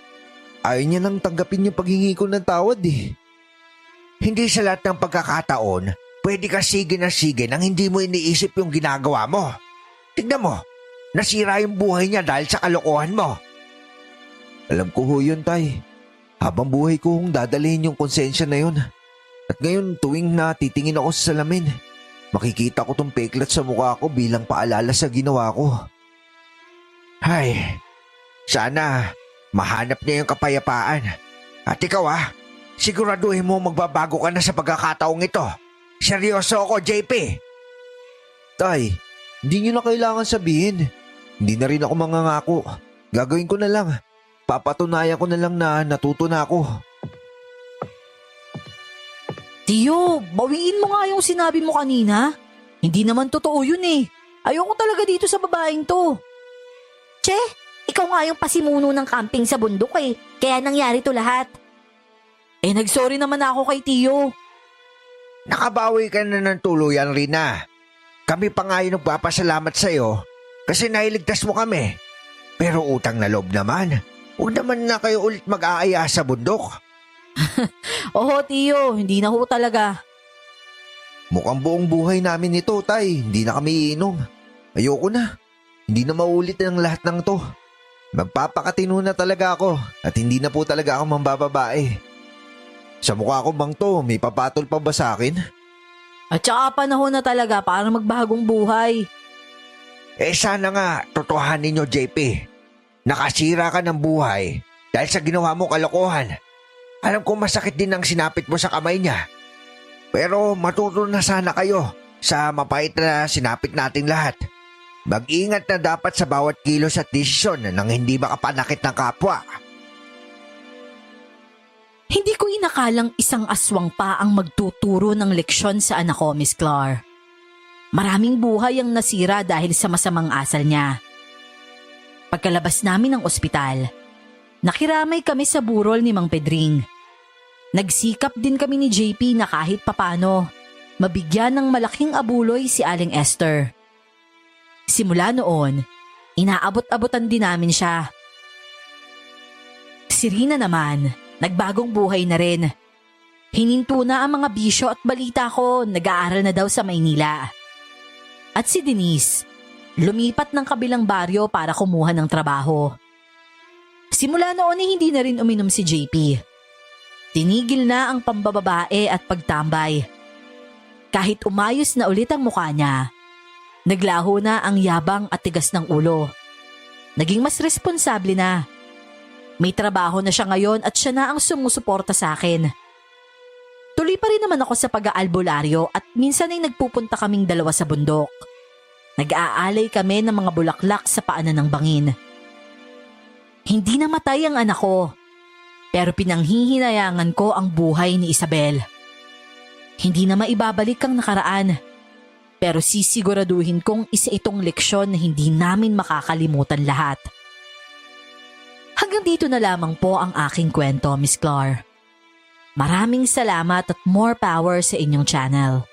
Ayaw niya nang tanggapin yung paghingi ko ng tawad eh. Hindi sa lahat ng pagkakataon, pwede ka sige na sige nang hindi mo iniisip yung ginagawa mo. Tignan mo, nasira yung buhay niya dahil sa kalokohan mo. Alam ko ho yun, tay. Habang buhay ko hong dadalhin yung konsensya na yun. At ngayon tuwing titingin ako sa salamin, makikita ko tong peklat sa mukha ko bilang paalala sa ginawa ko. Ay, sana mahanap niya yung kapayapaan. At ikaw siguraduhin mo magbabago ka na sa pagkakataong ito. Seryoso ako, JP. Tay, hindi nyo na kailangan sabihin. Hindi na rin ako mangangako. Gagawin ko na lang. Papatunayan ko na lang na natuto na ako. Tiyo, bawiin mo nga yung sinabi mo kanina. Hindi naman totoo yun eh. Ayoko talaga dito sa babaeng to. Che, ikaw nga yung pasimuno ng camping sa bundok eh. Kaya nangyari to lahat. Nagsorry naman ako kay Tiyo. Nakabawi ka na ng tuluyan, Rina. Kami pa nga yung nagpapasalamat sa'yo kasi nailigtas mo kami. Pero utang na loob naman. Huwag naman na kayo ulit mag-aaya sa bundok. Oo, Tiyo, hindi na ho talaga. Mukhang buong buhay namin ito, tay. Hindi na kami iinom. Ayoko na. Hindi na maulit ang lahat ng to. Magpapakatino na talaga ako at hindi na po talaga ako mambababae. Sa mukha ko bang to, may papatol pa ba sa akin? At saka panahon na talaga para magbagong buhay. Sana nga, totohanin nyo, JP. Nakasira ka ng buhay dahil sa ginawa mo kalokohan. Alam ko masakit din ang sinapit mo sa kamay niya. Pero matuto na sana kayo sa mapait na sinapit nating lahat. Mag-ingat na dapat sa bawat kilos at desisyon nang hindi makapanakit ng kapwa. Hindi ko inakalang isang aswang pa ang magtuturo ng leksyon sa anak ko, Miss Clar. Maraming buhay ang nasira dahil sa masamang asal niya. Pagkalabas namin ng ospital, nakiramay kami sa burol ni Mang Pedring. Nagsikap din kami ni JP na kahit papano, mabigyan ng malaking abuloy si Aling Esther. Simula noon, inaabot-abutan din namin siya. Si Rina naman, nagbagong buhay na rin. Hininto na ang mga bisyo at balita ko, nag-aaral na daw sa Maynila. At si Denise, lumipat ng kabilang baryo para kumuha ng trabaho. Simula noon ay hindi na rin uminom si JP. Tinigil na ang pambababae at pagtambay. Kahit umayos na ulit ang mukha niya, naglaho na ang yabang at tigas ng ulo. Naging mas responsable na. May trabaho na siya ngayon at siya na ang sumusuporta sa akin. Tuloy pa rin naman ako sa pag-aalbularyo at minsan ay nagpupunta kaming dalawa sa bundok. Nag-aalay kami ng mga bulaklak sa paanan ng bangin. Hindi namatay ang anak ko, pero pinanghihinayangan ko ang buhay ni Isabel. Hindi na maibabalik ang nakaraan, pero sisiguraduhin kong isa itong leksyon na hindi namin makakalimutan lahat. Hanggang dito na lamang po ang aking kwento, Miss Clar. Maraming salamat at more power sa inyong channel.